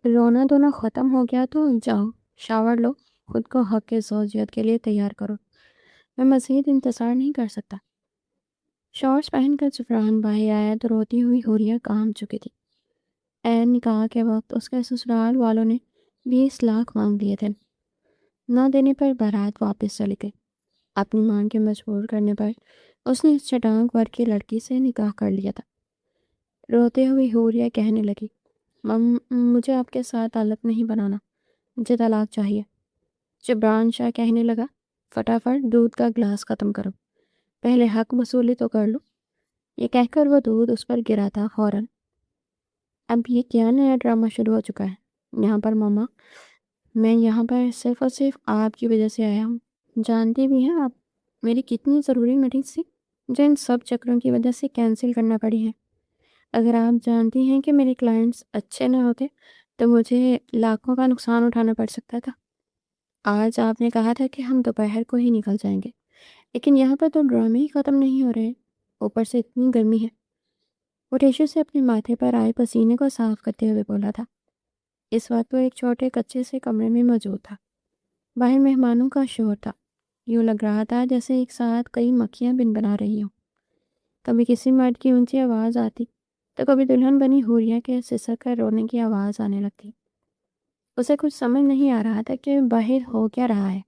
رونا دھونا ختم ہو گیا تو جاؤ شاور لو، خود کو حق کے زوجیت کے لیے تیار کرو، میں مزید انتظار نہیں کر سکتا۔ شارٹس پہن کر جبران باہر آیا تو روتی ہوئی حوریہ کام چکی تھی۔ عین نکاح کے وقت اس کے سسرال والوں نے 20 لاکھ مانگ لیے تھے، نہ دینے پر بارات واپس چلی گئی۔ اپنی ماں کے مجبور کرنے پر اس نے اس چٹانک ور کی لڑکی سے نکاح کر لیا تھا۔ روتے ہوئے حوریہ کہنے لگی، مجھے آپ کے ساتھ تعلق نہیں بنانا، مجھے طلاق چاہیے۔ جبران شاہ کہنے لگا، فٹافٹ دودھ کا گلاس ختم کرو، پہلے حق وصولی تو کر لو۔ یہ کہہ کر وہ دودھ اس پر گرا تھا فوراً۔ اب یہ کیا نیا ڈرامہ شروع ہو چکا ہے یہاں پر ماما؟ میں یہاں پر صرف اور صرف آپ کی وجہ سے آیا ہوں۔ جانتی بھی ہیں آپ میری کتنی ضروری میٹنگ تھی جو ان سب چکروں کی وجہ سے کینسل کرنا پڑی ہے۔ اگر آپ جانتی ہیں کہ میرے کلائنٹس اچھے نہ ہوتے تو مجھے لاکھوں کا نقصان اٹھانا پڑ سکتا تھا۔ آج آپ نے کہا تھا کہ ہم دوپہر کو ہی نکل جائیں گے، لیکن یہاں پر تو ڈرامے ہی ختم نہیں ہو رہے، اوپر سے اتنی گرمی ہے۔ وہ ٹیشو سے اپنے ماتھے پر آئے پسینے کو صاف کرتے ہوئے بولا تھا۔ اس وقت وہ ایک چھوٹے کچے سے کمرے میں موجود تھا۔ باہر مہمانوں کا شور تھا، یوں لگ رہا تھا جیسے ایک ساتھ کئی مکھیاں بن بنا رہی ہوں۔ کبھی کسی مرد کی اونچی آواز آتی تو کبھی دلہن بنی حوریہ کے سسک کر رونے کی آواز آنے لگتی۔ اسے کچھ سمجھ نہیں آ رہا تھا کہ باہر ہو کیا رہا ہے۔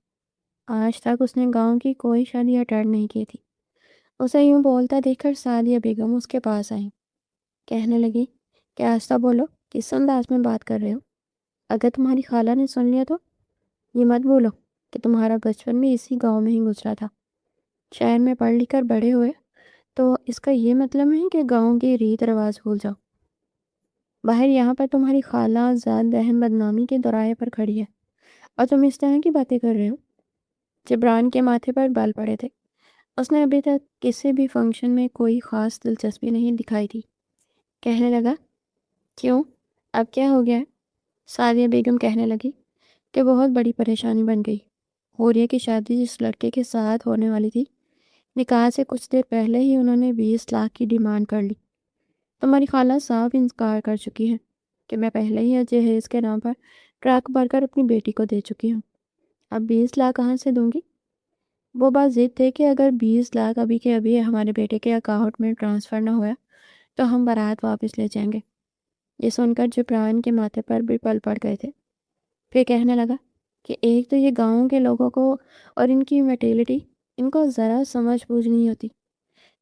آج تک اس نے گاؤں کی کوئی شادی اٹینڈ نہیں کی تھی۔ اسے یوں بولتا دیکھ کر سعدیہ بیگم اس کے پاس آئیں، کہنے لگی کہ آہستہ بولو، کس انداز میں بات کر رہے ہو؟ اگر تمہاری خالہ نے سن لیا تو؟ یہ مت بولو کہ تمہارا بچپن بھی اسی گاؤں میں ہی گزرا تھا، شہر میں پڑھ لکھ کر بڑے ہوئے، تو اس کا یہ مطلب نہیں کہ گاؤں کی ریت رواج بھول جاؤ۔ باہر یہاں پر تمہاری خالہ ذات بہن بدنامی کے دورائے پر کھڑی ہے اور تم اس طرح کی باتیں کر رہے ہو۔ جبران کے ماتھے پر بال پڑے تھے۔ اس نے ابھی تک کسی بھی فنکشن میں کوئی خاص دلچسپی نہیں دکھائی تھی۔ کہنے لگا، کیوں اب کیا ہو گیا ہے؟ سعدیہ بیگم کہنے لگی کہ بہت بڑی پریشانی بن گئی۔ حوریہ کی شادی جس لڑکے کے ساتھ ہونے والی تھی، نکاح سے کچھ دیر پہلے ہی انہوں نے 20 لاکھ کی ڈیمانڈ کر لی۔ تمہاری خالہ صاف انکار کر چکی ہے کہ میں پہلے ہی جہیز کے نام پر ٹرک بھر کر اپنی بیٹی کو دے چکی ہوں۔ اب 20 لاکھ کہاں سے دوں گی؟ وہ بات ضد تھے کہ اگر 20 لاکھ ابھی کے ابھی ہمارے بیٹے کے اکاؤنٹ میں ٹرانسفر نہ ہوا تو ہم بارات واپس لے جائیں گے۔ یہ سن کر جبران کے ماتھے پر بھی پل پڑ گئے تھے۔ پھر کہنے لگا کہ ایک تو یہ گاؤں کے لوگوں کو اور ان کی میٹیلٹی، ان کو ذرا سمجھ بوجھ نہیں ہوتی۔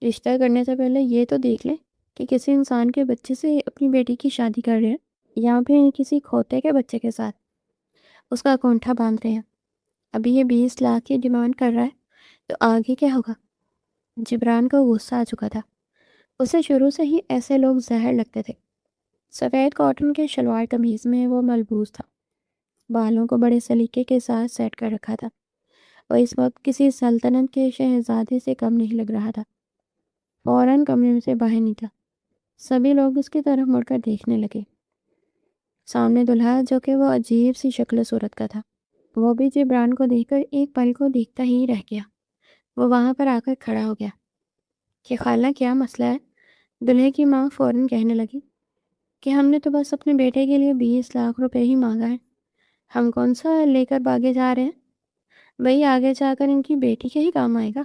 رشتہ کرنے سے پہلے یہ تو دیکھ لیں کہ کسی انسان کے بچے سے اپنی بیٹی کی شادی کر رہے ہیں یا پھر کسی کھوتے کے بچے کے ساتھ اس کا کونٹھا باندھ رہے ہیں۔ ابھی یہ 20 لاکھ کی ڈیمانڈ کر رہا ہے تو آگے کیا ہوگا؟ جبران کو غصہ آ چکا تھا۔ اسے شروع سے ہی ایسے لوگ زہر لگتے تھے۔ سفید کاٹن کے شلوار قمیض میں وہ ملبوس تھا، بالوں کو بڑے سلیقے کے ساتھ سیٹ کر رکھا تھا۔ وہ اس وقت کسی سلطنت کے شہزادے سے کم نہیں لگ رہا تھا۔ فوراً کمرے سے باہر نکلا۔ سبھی لوگ اس کی طرف مڑ کر دیکھنے لگے۔ سامنے دلہا جو کہ وہ عجیب سی شکل و صورت کا تھا، وہ بھی جبران کو دیکھ کر ایک پل کو دیکھتا ہی رہ گیا۔ وہ وہاں پر آ کر کھڑا ہو گیا کہ خالہ کیا مسئلہ ہے؟ دلہے کی ماں فوراً کہنے لگی کہ ہم نے تو بس اپنے بیٹے کے لیے 20 لاکھ روپے ہی مانگا ہے، ہم کون سا لے کر بھاگے جا رہے ہیں؟ وہی آگے جا کر ان کی بیٹی کے ہی کام آئے گا۔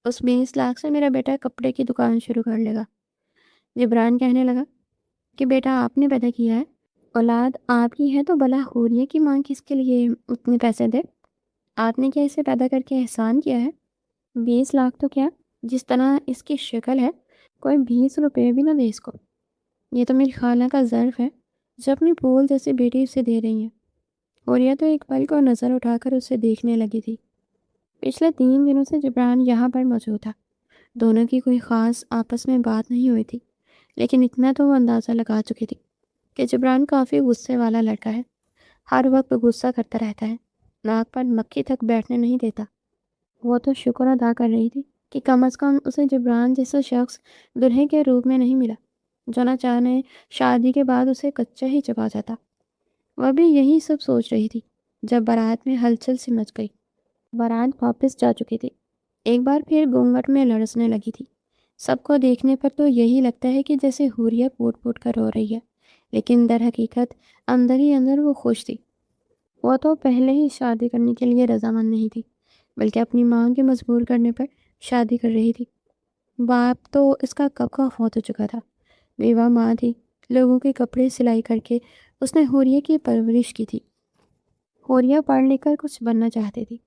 اس 20 لاکھ سے میرا بیٹا کپڑے کی دکان شروع کر لے گا۔ جبران کہنے لگا کہ بیٹا آپ نے پیدا کیا ہے، اولاد آپ کی ہے، تو بلا حوریہ کی ماں کس کے لیے اتنے پیسے دے؟ آپ نے کیا اسے پیدا کر کے احسان کیا ہے؟ 20 لاکھ تو کیا، جس طرح اس کی شکل ہے کوئی 20 روپے بھی نہ دے اس کو۔ یہ تو میری خالہ کا ظرف ہے جو اپنی پھول جیسی بیٹی اسے دے رہی ہیں۔ حوریہ تو ایک پل کو نظر اٹھا کر اسے دیکھنے لگی تھی۔ پچھلے 3 دنوں سے جبران یہاں پر موجود تھا۔ دونوں کی کوئی خاص آپس میں بات نہیں ہوئی تھی، لیکن اتنا تو وہ اندازہ لگا چکی تھی کہ جبران کافی غصے والا لڑکا ہے، ہر وقت غصہ کرتا رہتا ہے، ناک پر مکھی تک بیٹھنے نہیں دیتا۔ وہ تو شکر ادا کر رہی تھی کہ کم از کم اسے جبران جیسا شخص دلہے کے روپ میں نہیں ملا جو نہ چاہنے شادی کے بعد اسے کچا ہی چبا جاتا۔ وہ بھی یہی سب سوچ رہی تھی جب بارات میں ہلچل سی مچ گئی۔ بارات واپس جا چکی تھی، ایک بار پھر گونگھٹ میں لرزنے لگی تھی۔ سب کو دیکھنے پر تو یہی لگتا ہے کہ جیسے حوریہ پھوٹ پھوٹ کر رو رہی ہے، لیکن در حقیقت اندر ہی اندر وہ خوش تھی۔ وہ تو پہلے ہی شادی کرنے کے لیے رضامند نہیں تھی، بلکہ اپنی ماں کے مجبور کرنے پر شادی کر رہی تھی۔ باپ تو اس کا کب کا فوت ہو چکا تھا، بیوہ ماں تھی۔ لوگوں کے کپڑے سلائی کر کے اس نے حوریہ کی پرورش کی تھی۔ حوریہ پڑھ لکھ کر کچھ بننا چاہتی تھی،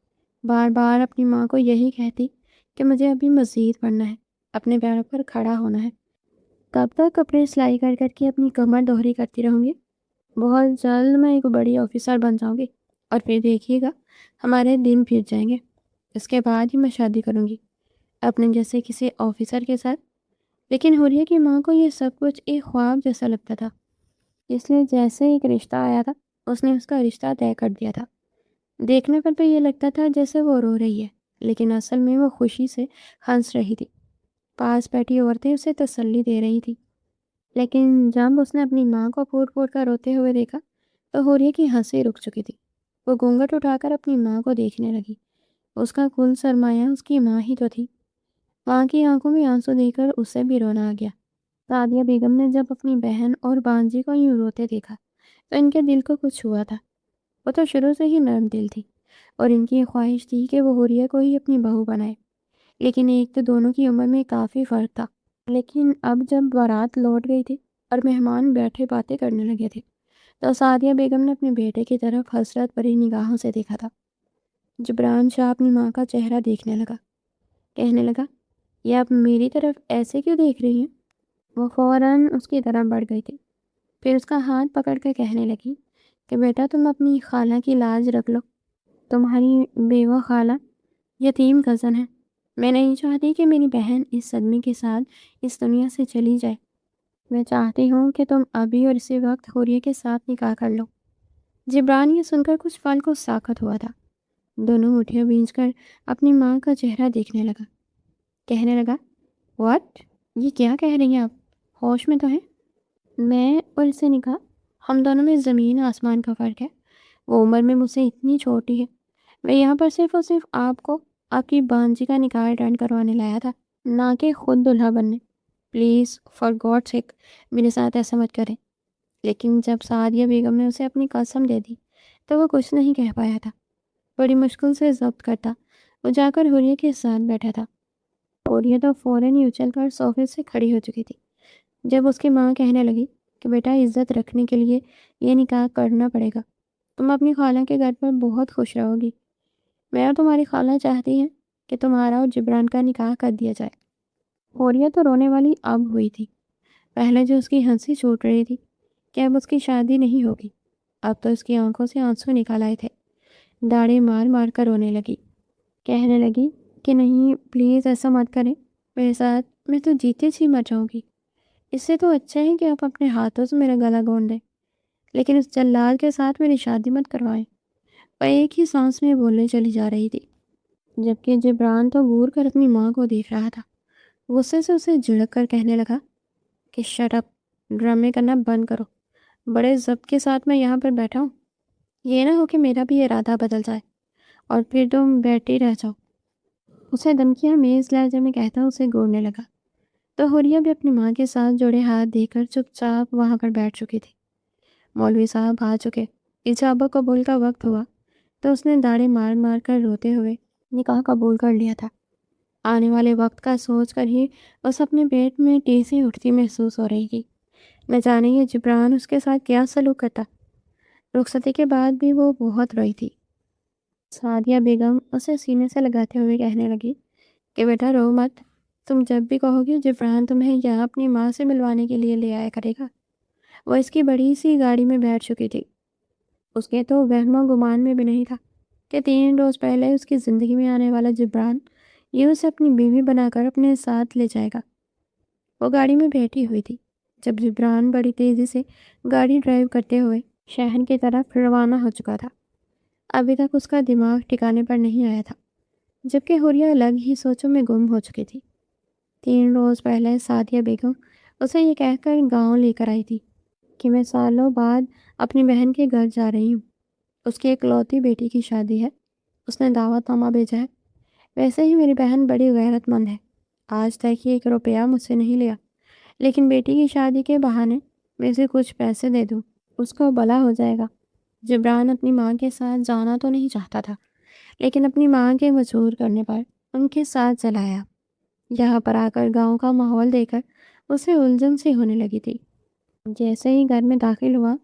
بار بار اپنی ماں کو یہی کہتی کہ مجھے ابھی مزید پڑھنا ہے، اپنے پیروں پر کھڑا ہونا ہے۔ کب تک کپڑے سلائی کر کر کے اپنی کمر دوہری کرتی رہوں گی؟ بہت جلد میں ایک بڑی آفیسر بن جاؤں گی، اور پھر دیکھیے گا ہمارے دن پھر جائیں گے۔ اس کے بعد ہی میں شادی کروں گی اپنے جیسے کسی آفیسر کے ساتھ۔ لیکن حوریہ کی ماں کو یہ سب کچھ ایک خواب جیسا لگتا تھا، اس لیے جیسے ایک رشتہ آیا تھا اس نے اس کا رشتہ طے کر دیا تھا۔ دیکھنے پر تو یہ لگتا تھا جیسے وہ رو رہی ہے، لیکن اصل میں وہ خوشی سے ہنس رہی تھی۔ پاس بیٹھی عورتیں اسے تسلی دے رہی تھی، لیکن جب اس نے اپنی ماں کو پھوٹ پھوٹ کر روتے ہوئے دیکھا تو حوریہ کی ہنسی رک چکی تھی۔ وہ گھونگھٹ اٹھا کر اپنی ماں کو دیکھنے لگی۔ اس کا کل سرمایہ اس کی ماں ہی تو تھی۔ ماں کی آنکھوں میں آنسو دیکھ کر اسے بھی رونا آ گیا۔ سعدیہ بیگم نے جب اپنی بہن اور بانجی کو یوں روتے دیکھا تو ان کے دل کو کچھ ہوا تھا۔ وہ تو شروع سے ہی نرم دل تھی، اور ان کی خواہش تھی کہ وہ حوریہ کو ہی اپنی بہو بنائے۔ لیکن ایک تو دونوں کی عمر میں کافی فرق تھا۔ لیکن اب جب بارات لوٹ گئی تھی اور مہمان بیٹھے باتیں کرنے لگے تھے تو سعدیہ بیگم نے اپنے بیٹے کی طرف حسرت بھری نگاہوں سے دیکھا تھا۔ جبران شاہ اپنی ماں کا چہرہ دیکھنے لگا، کہنے لگا، یہ آپ میری طرف ایسے کیوں دیکھ رہی ہیں؟ وہ فوراً اس کی طرف بڑھ گئی تھی، پھر اس کا ہاتھ پکڑ کر کہنے لگی کہ بیٹا تم اپنی خالہ کی لاج رکھ لو۔ تمہاری بیوہ خالہ یتیم کزن ہے۔ میں نہیں چاہتی کہ میری بہن اس صدمے کے ساتھ اس دنیا سے چلی جائے۔ میں چاہتی ہوں کہ تم ابھی اور اسی وقت حوریہ کے ساتھ نکاح کر لو۔ جبران یہ سن کر کچھ پل کو ساکت ہوا تھا۔ دونوں مٹھیاں بھیج کر اپنی ماں کا چہرہ دیکھنے لگا، کہنے لگا، واٹ؟ یہ کیا کہہ رہی ہیں آپ؟ ہوش میں تو ہیں؟ میں اور اس سے نکاح؟ ہم دونوں میں زمین آسمان کا فرق ہے۔ وہ عمر میں مجھ سے اتنی چھوٹی ہے۔ میں یہاں پر صرف اور صرف آپ کو آپ کی بانجی کا نکاح اٹینڈ کروانے لایا تھا، نہ کہ خود دلہا بننے۔ پلیز فار گاڈ سیک میرے ساتھ ایسا مت کریں۔ لیکن جب سعدیہ بیگم نے اسے اپنی قسم دے دی تو وہ کچھ نہیں کہہ پایا تھا۔ بڑی مشکل سے ضبط کرتا وہ جا کر حوریہ کے ساتھ بیٹھا تھا۔ حوریہ تو فوراً ہی اچھل کر صوفے سے کھڑی ہو چکی تھی جب اس کی ماں کہنے لگی کہ بیٹا عزت رکھنے کے لیے یہ نکاح کرنا پڑے گا۔ تم اپنی خالہ کے گھر پر بہت خوش رہو گی۔ میں اور تمہاری خالہ چاہتی ہیں کہ تمہارا اور جبران کا نکاح کر دیا جائے۔ حوریہ تو رونے والی اب ہوئی تھی۔ پہلے جو اس کی ہنسی چھوٹ رہی تھی کہ اب اس کی شادی نہیں ہوگی، اب تو اس کی آنکھوں سے آنسو نکال آئے تھے۔ داڑھی مار مار کر رونے لگی، کہنے لگی کہ نہیں پلیز ایسا مت کریں میرے ساتھ، میں تو جیتے جی مر جاؤں گی۔ اس سے تو اچھا ہے کہ آپ اپنے ہاتھوں سے میرا گلا گھونٹ دیں، لیکن اس جلاد کے ساتھ میری شادی مت کروائیں۔ وہ ایک ہی سانس میں بولنے چلی جا رہی تھی، جبکہ جبران تو گور کر اپنی ماں کو دیکھ رہا تھا۔ غصے سے اسے جھڑک کر کہنے لگا کہ شٹ اپ، ڈرامے کرنا بند کرو۔ بڑے ضبط کے ساتھ میں یہاں پر بیٹھا ہوں، یہ نہ ہو کہ میرا بھی ارادہ بدل جائے اور پھر تم بیٹھی رہ جاؤ۔ اسے دھمکیاں میز لہجے میں کہتا اسے گھورنے لگا تو حوریہ بھی اپنی ماں کے ساتھ جوڑے ہاتھ دے کر چپ چاپ وہاں پر بیٹھ چکی تھی۔ مولوی صاحب آ چکے۔ اجابہ قبول کا وقت ہوا تو اس نے داڑھی مار مار کر روتے ہوئے نکاح قبول کر لیا تھا۔ آنے والے وقت کا سوچ کر ہی اس اپنے پیٹ میں ٹیسی اٹھتی محسوس ہو رہی تھی۔ نہ جانے یہ جبران اس کے ساتھ کیا سلوک کرتا۔ رخصتی کے بعد بھی وہ بہت روئی تھی۔ سعدیہ بیگم اسے سینے سے لگاتے ہوئے کہنے لگی کہ بیٹا رو مت، تم جب بھی کہو گی جبران تمہیں یہاں اپنی ماں سے ملوانے کے لیے لے آیا کرے گا۔ وہ اس کی بڑی سی گاڑی میں بیٹھ چکی تھی۔ اس کے تو وہم و گمان میں بھی نہیں تھا کہ 3 روز پہلے اس کی زندگی میں آنے والا جبران یہ اسے اپنی بیوی بنا کر اپنے ساتھ لے جائے گا۔ وہ گاڑی میں بیٹھی ہوئی تھی جب جبران بڑی تیزی سے گاڑی ڈرائیو کرتے ہوئے شہر کی طرف روانہ ہو چکا تھا۔ ابھی تک اس کا دماغ ٹھکانے پر نہیں آیا تھا، جبکہ حوریہ الگ ہی سوچوں میں گم ہو چکی تھی۔ 3 روز پہلے سعدیہ بیگم اسے یہ کہہ کر گاؤں لے کر آئی تھی کہ میں سالوں بعد اپنی بہن کے گھر جا رہی ہوں۔ اس کی اکلوتی بیٹی کی شادی ہے، اس نے دعوت نامہ بھیجا ہے۔ ویسے ہی میری بہن بڑی غیرت مند ہے، آج تک ہی 1 روپیہ مجھ سے نہیں لیا، لیکن بیٹی کی شادی کے بہانے میں اسے کچھ پیسے دے دوں، اس کو بھلا ہو جائے گا۔ جبران اپنی ماں کے ساتھ جانا تو نہیں چاہتا تھا، لیکن اپنی ماں کے مجبور کرنے پر ان کے ساتھ چلا آیا۔ یہاں پر آ کر گاؤں کا ماحول دیکھ کر اسے الجھن سی ہونے لگی تھی۔ جیسے ہی گھر میں داخل ہوا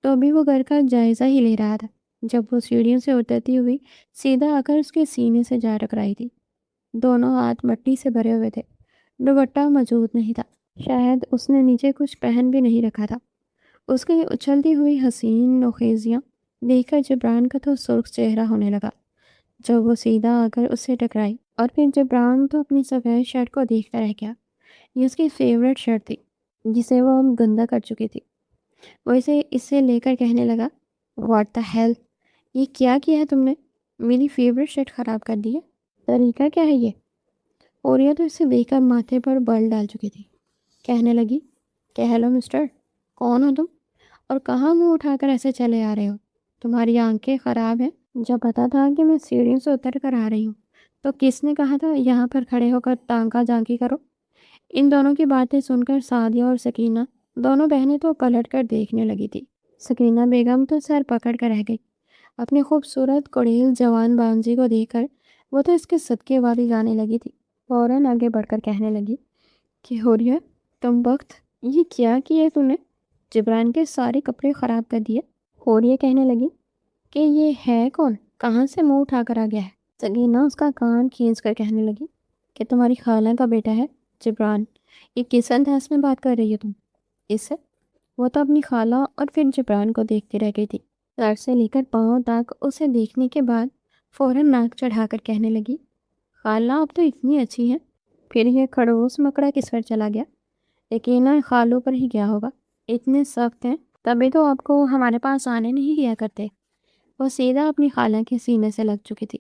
تو ابھی وہ گھر کا جائزہ ہی لے رہا تھا جب وہ سیڑھیوں سے اترتی ہوئی سیدھا آ کر اس کے سینے سے جا ٹکرائی تھی۔ دونوں ہاتھ مٹی سے بھرے ہوئے تھے، دوپٹہ موجود نہیں تھا، شاید اس نے نیچے کچھ پہن بھی نہیں رکھا تھا۔ اس کی اچھلتی ہوئی حسین نوخیزیاں دیکھ کر جبران کا تو سرخ چہرہ ہونے لگا جب وہ سیدھا آ کر اس سے ٹکرائی، اور پھر جبران تو اپنی سفید شرٹ کو دیکھتا رہ گیا۔ یہ اس کی فیوریٹ شرٹ تھی جسے وہ اب گندا کر چکی تھی۔ وہ اسے لے کر کہنے لگا، واٹ دا ہیل، یہ کیا ہے تم نے؟ میری فیوریٹ شرٹ خراب کر دی ہے، طریقہ کیا ہے یہ؟ اوریا تو اسے دیکھ کر ماتھے پر بل ڈال چکی تھی۔ کہنے لگی کہ ہیلو مسٹر، کون ہو تم اور کہاں منہ اٹھا کر ایسے چلے آ رہے ہو؟ تمہاری آنکھیں خراب ہیں؟ جب پتا تھا کہ میں سیڑھیوں سے اتر کر آ رہی ہوں تو کس نے کہا تھا یہاں پر کھڑے ہو کر تانکا جانکی کرو؟ ان دونوں کی باتیں سن کر سعدیہ اور سکینہ دونوں بہنیں تو پلٹ کر دیکھنے لگی تھی۔ سکینہ بیگم تو سر پکڑ کر رہ گئی۔ اپنی خوبصورت کوڑیل جوان بانجی کو دیکھ کر وہ تو اس کے صدقے والی جانے لگی تھی۔ فوراً آگے بڑھ کر کہنے لگی کہ ہوریا، تم وقت یہ کیا تو نے؟ جبران کے سارے کپڑے خراب کر دیے۔ ہوریا کہنے لگی کہ یہ ہے کون، کہاں سے منہ اٹھا کر آ گیا ہے؟ سکینہ اس کا کان کھینچ کر کہنے لگی کہ تمہاری خالہ کا بیٹا ہے جبران۔ یہ کس انداز میں بات کر رہی ہو تم اس سے؟ وہ تو اپنی خالہ اور پھر جبران کو دیکھتی رہ گئی تھی۔ سر سے لے کر پاؤں تک اسے دیکھنے کے بعد فوراً ناک چڑھا کر کہنے لگی، خالہ اب تو اتنی اچھی ہیں، پھر یہ کھڑوس مکڑا کس پر چلا گیا؟ یقیناً خالوں پر ہی گیا ہوگا، اتنے سخت ہیں تبھی تو آپ کو ہمارے پاس آنے نہیں کیا کرتے۔ وہ سیدھا اپنی خالہ کے سینے سے لگ چکی تھی،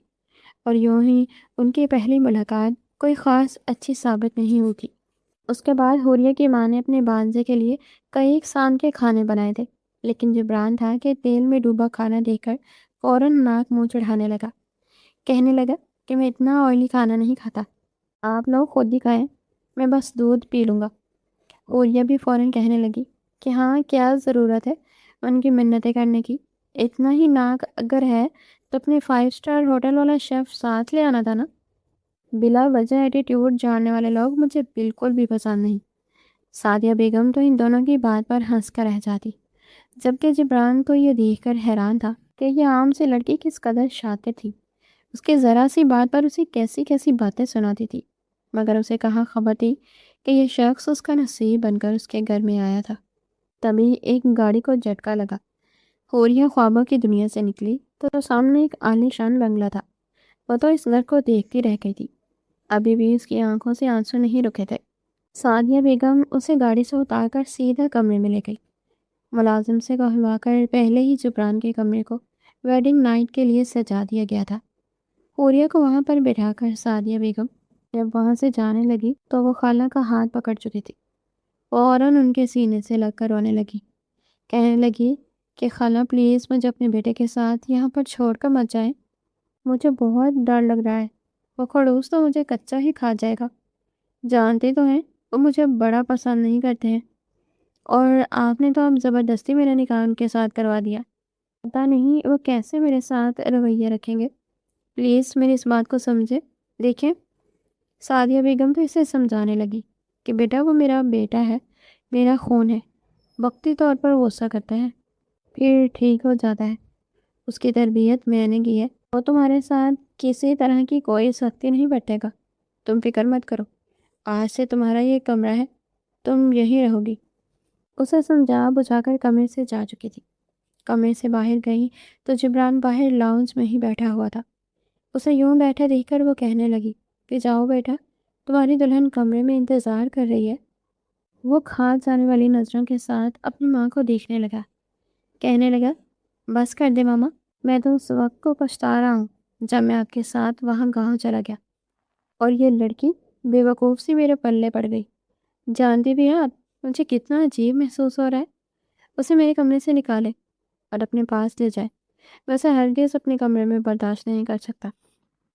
اور یوں ہی ان کی پہلی ملاقات کوئی خاص اچھی ثابت نہیں ہوئی تھی۔ اس کے بعد ہوریا کی ماں نے اپنے بانجے کے لیے کئی اقسام کے کھانے بنائے تھے، لیکن جبران تھا کہ تیل میں ڈوبا کھانا دیکھ کر فوراً ناک منہ چڑھانے لگا۔ کہنے لگا کہ میں اتنا آئلی کھانا نہیں کھاتا، آپ لوگ خود ہی کھائیں، میں بس دودھ پی لوں گا۔ ہوریا بھی فوراً کہنے لگی کہ ہاں، کیا ضرورت ہے ان کی منتیں کرنے کی؟ اتنا ہی ناک اگر ہے تو اپنے 5 اسٹار ہوٹل والا شیف ساتھ لے آنا تھا نا۔ بلا وجہ ایٹیٹیوڈ جاننے والے لوگ مجھے بالکل بھی پسند نہیں۔ سعدیہ بیگم تو ان دونوں کی بات پر ہنس کر رہ جاتی، جبکہ جبران تو یہ دیکھ کر حیران تھا کہ یہ عام سی لڑکی کس قدر شاطر تھی۔ اس کے ذرا سی بات پر اسے کیسی کیسی باتیں سناتی تھی، مگر اسے کہاں خبر تھی کہ یہ شخص اس کا نصیب بن کر اس کے گھر میں آیا تھا۔ تبھی ایک گاڑی کو جھٹکا لگا۔ ہوریا خوابوں کی دنیا سے نکلی تو سامنے ایک عالی شان بنگلہ تھا۔ وہ تو اس گھر کو دیکھتی رہ گئی تھی، ابھی بھی اس کی آنکھوں سے آنسو نہیں رکے تھے۔ سعدیہ بیگم اسے گاڑی سے اتار کر سیدھا کمرے میں لے گئی۔ ملازم سے کہلوا کر پہلے ہی جبران کے کمرے کو ویڈنگ نائٹ کے لیے سجا دیا گیا تھا۔ ہوریا کو وہاں پر بٹھا کر سعدیہ بیگم جب وہاں سے جانے لگی تو وہ خالہ کا ہاتھ پکڑ چکی تھی۔ فوراً ان کے سینے سے لگ کر رونے لگی، کہنے لگی کہ خالہ پلیز مجھے اپنے بیٹے کے ساتھ یہاں پر چھوڑ کر مت جائیں، مجھے بہت ڈر لگ رہا ہے، وہ خڑوس تو مجھے کچا ہی کھا جائے گا۔ جانتے تو ہیں وہ مجھے بڑا پسند نہیں کرتے ہیں، اور آپ نے تو اب زبردستی میرا نکاح ان کے ساتھ کروا دیا، پتہ نہیں وہ کیسے میرے ساتھ رویہ رکھیں گے۔ پلیز میری اس بات کو سمجھے۔ دیکھیں، سعدیہ بیگم تو اسے سمجھانے لگی کہ بیٹا وہ میرا بیٹا ہے، میرا خون ہے، وقتی طور پر غصہ کرتا ہے پھر ٹھیک ہو جاتا ہے، اس کی تربیت میں نے کی ہے، وہ تمہارے ساتھ کسی طرح کی کوئی سختی نہیں برتے گا، تم فکر مت کرو، آج سے تمہارا یہ کمرہ ہے، تم یہیں رہو گی۔ اسے سمجھا بجھا کر کمرے سے جا چکی تھی۔ کمرے سے باہر گئی تو جبران باہر لاؤنج میں ہی بیٹھا ہوا تھا۔ اسے یوں بیٹھا دیکھ کر وہ کہنے لگی کہ جاؤ بیٹا، تمہاری دلہن کمرے میں انتظار کر رہی ہے۔ وہ کھانس جانے والی نظروں کے ساتھ اپنی ماں کو دیکھنے لگا، کہنے لگا بس کر دے ماما، میں تو اس وقت کو پچھتا رہا ہوں جب میں آپ کے ساتھ وہاں گاؤں چلا گیا اور یہ لڑکی بے وقوف سی میرے پلے پڑ گئی۔ جانتی بھی ہیں آپ مجھے کتنا عجیب محسوس ہو رہا ہے۔ اسے میرے کمرے سے نکالے اور اپنے پاس لے جائے، ویسے ہرگز اپنے کمرے میں برداشت نہیں کر سکتا۔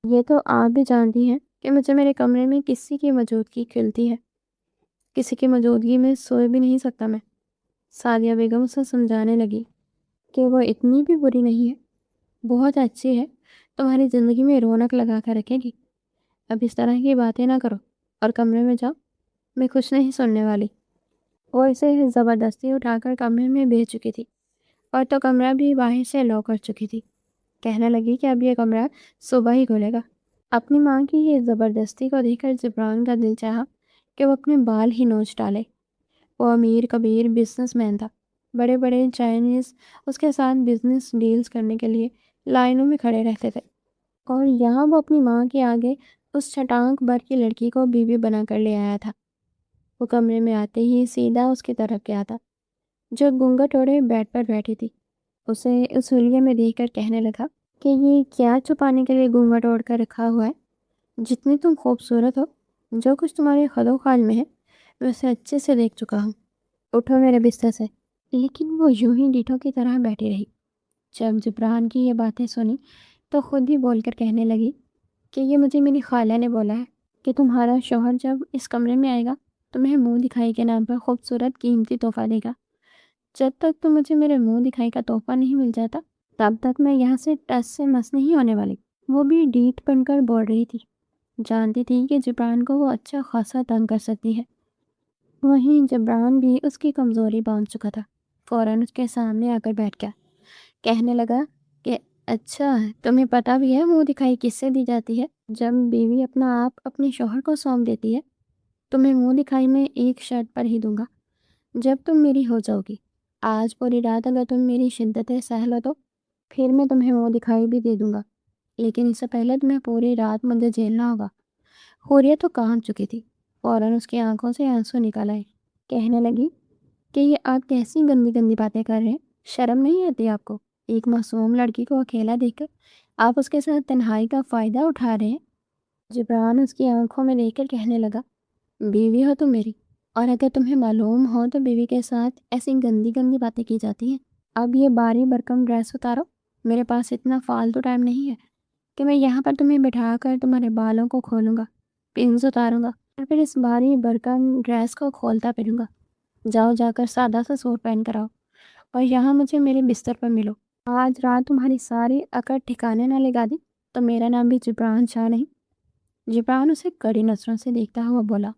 یہ تو آپ بھی جانتی ہیں کہ مجھے میرے کمرے میں کسی کی موجودگی کھلتی ہے، کسی کی موجودگی میں سوئے بھی نہیں سکتا میں۔ سعدیہ بیگم اسے سمجھانے لگی کہ وہ اتنی بھی بری نہیں ہے، بہت اچھی ہے، تمہاری زندگی میں رونق لگا کر رکھے گی۔ اب اس طرح کی باتیں نہ کرو اور کمرے میں جاؤ، میں کچھ نہیں سننے والی۔ وہ اسے زبردستی اٹھا کر کمرے میں بھیج چکی تھی اور تو کمرہ بھی باہر سے لاک کر چکی تھی۔ کہنے لگی کہ اب یہ کمرہ صبح ہی کھلے گا۔ اپنی ماں کی یہ زبردستی کو دیکھ کر جبران کا دل چاہا کہ وہ اپنے بال ہی نوچ ڈالے۔ وہ امیر کبیر بزنس مین تھا، بڑے بڑے چائنیز اس کے ساتھ بزنس ڈیلز کرنے کے لیے لائنوں میں کھڑے رہتے تھے، اور یہاں وہ اپنی ماں کے آگے اس چھٹانک بھر کی لڑکی کو بیوی بنا کر لے آیا تھا۔ وہ کمرے میں آتے ہی سیدھا اس کی طرف گیا تھا جو گھونگھٹ اوڑھے بیڈ پر بیٹھی تھی۔ اسے اس حلیے میں دیکھ کر کہنے لگا کہ یہ کیا چھپانے کے لیے گھونگھٹ اوڑھ کر رکھا ہوا ہے؟ جتنی تم خوبصورت ہو، جو کچھ تمہارے خد و خال میں ہے، میں اسے اچھے سے دیکھ چکا ہوں۔ اٹھو میرے بستر سے۔ لیکن وہ یوں ہی ڈیٹھو کی طرح بیٹھی رہی۔ جب جبران کی یہ باتیں سنی تو خود ہی بول کر کہنے لگی کہ یہ مجھے میری خالہ نے بولا ہے کہ تمہارا شوہر جب اس کمرے میں آئے گا تمہیں منہ دکھائی کے نام پر خوبصورت قیمتی تحفہ دے گا۔ جب تک تو مجھے میرے منہ دکھائی کا تحفہ نہیں مل جاتا تب تک میں یہاں سے ٹس سے مس نہیں ہونے والی۔ وہ بھی ڈیٹ بن کر بول رہی تھی، جانتی تھی کہ جبران کو وہ اچھا خاصا تنگ کر سکتی ہے۔ وہیں جبران بھی اس کی کمزوری باندھ چکا تھا، فوراً اس کے سامنے آ کر بیٹھ گیا۔ کہنے لگا کہ اچھا تمہیں پتہ بھی ہے منہ دکھائی کس سے دی جاتی ہے؟ جب بیوی اپنا آپ اپنے شوہر کو سونپ دیتی ہے۔ تمہیں منہ دکھائی میں ایک شرط پر ہی دوں گا، جب تم میری ہو جاؤ گی۔ آج پوری رات اگر تم میری شدتیں سہہ لو تو پھر میں تمہیں منہ دکھائی بھی دے دوں گا، لیکن اس سے پہلے تمہیں پوری رات مجھے جھیلنا ہوگا۔ حوریہ تو کانپ چکی تھی، فوراً اس کی آنکھوں سے آنسو نکل آئے۔ کہنے لگی کہ یہ آپ کیسی گندی گندی باتیں کر رہے ہیں؟ شرم نہیں آتی آپ کو؟ ایک معصوم لڑکی کو اکیلا دیکھ کر آپ اس کے ساتھ تنہائی کا فائدہ اٹھا رہے ہیں۔ جبران اس کی آنکھوں میں دیکھ کر کہنے لگا، بیوی ہو تم میری، اور اگر تمہیں معلوم ہو تو بیوی کے ساتھ ایسی گندی گندی باتیں کی جاتی ہیں۔ اب یہ باری برکم ڈریس اتارو، میرے پاس اتنا فالتو ٹائم نہیں ہے کہ میں یہاں پر تمہیں بٹھا کر تمہارے بالوں کو کھولوں گا، پنز اتاروں گا اور پھر اس باری برکم ڈریس کو کھولتا پھروں گا۔ جاؤ جا کر سادہ سا سوٹ پہن کر آؤ اور یہاں مجھے میرے بستر پر ملو۔ آج رات تمہاری ساری عقل ٹھکانے نہ لگا دی تو میرا نام بھی جبران شاہ نہیں۔ جبران اسے کڑی نظروں سے دیکھتا ہوا بولا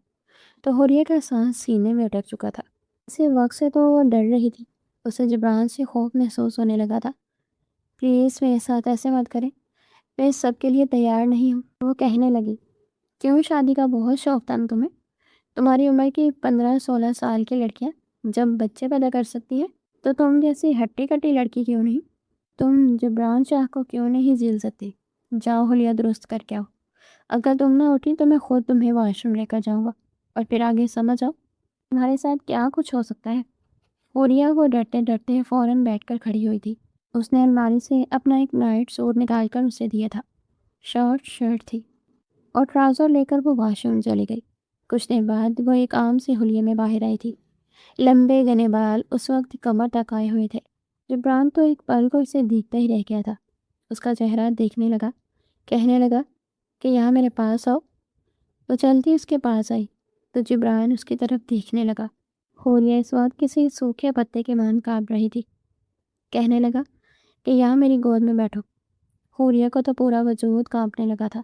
تو حوریہ کا سانس سینے میں اٹک چکا تھا۔ اسی وقت سے تو وہ ڈر رہی تھی، اسے جبران سے خوف محسوس ہونے لگا تھا۔ پلیز میرے ساتھ ایسے مت کریں، میں اس سب کے لیے تیار نہیں ہوں۔ وہ کہنے لگی، کیوں شادی کا بہت شوق تھا نا تمہیں؟ تمہاری عمر کی 15-16 سال کی لڑکیاں جب بچے پیدا کر سکتی ہیں تو تم جیسی ہٹی کٹی لڑکی کیوں نہیں؟ تم جبران شاہ کو کیوں نہیں جھیل سکتی؟ جاؤ حلیہ درست کر کے آؤ، اگر تم نہ اٹھی تو میں خود تمہیں واش روم لے کر جاؤں گا، اور پھر آگے سمجھ آؤ تمہارے ساتھ کیا کچھ ہو سکتا ہے۔ حوریہ وہ ڈرتے ڈرتے فوراً بیٹھ کر کھڑی ہوئی تھی۔ اس نے الماری سے اپنا ایک نائٹ سوٹ نکال کر اسے دیا تھا، شارٹ شرٹ تھی اور ٹراؤزر لے کر وہ واش روم چلی گئی۔ کچھ دیر بعد وہ ایک عام سے حلیے میں باہر آئی تھی۔ لمبے گھنے بال اس وقت کمر تک آئے ہوئے تھے۔ جبران تو ایک پل کو اسے دیکھتا ہی رہ گیا تھا۔ اس کا چہرہ دیکھنے لگا، کہنے لگا کہ یہاں میرے پاس آؤ۔ وہ چلتی اس کے پاس آئی تو جبران اس کی طرف دیکھنے لگا۔ حوریہ اس وقت کسی سوکھے پتے کے مان کانپ رہی تھی۔ کہنے لگا کہ یہاں میری گود میں بیٹھو۔ حوریہ کو تو پورا وجود کانپنے لگا تھا۔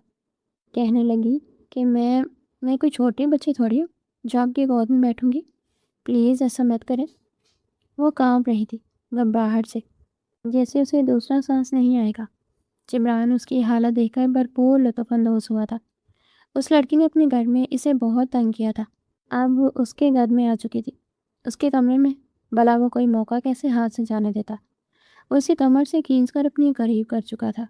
کہنے لگی کہ میں کوئی چھوٹی بچی تھوڑی ہوں جو آپ کی گود میں بیٹھوں گی، پلیز ایسا مت کریں۔ وہ کانپ رہی تھی گھبراہٹ سے، جیسے اسے دوسرا سانس نہیں آئے گا۔ جبران اس کی حالت دیکھ کر بھرپور لطف اندوز ہوا تھا۔ اس لڑکی نے اپنے گھر میں اسے بہت تنگ کیا تھا، اب وہ اس کے گھر میں آ چکی تھی، اس کے کمرے میں، بھلا وہ کوئی موقع کیسے ہاتھ سے جانے دیتا۔ وہ اسے کمر سے کھینچ کر اپنے قریب کر چکا تھا۔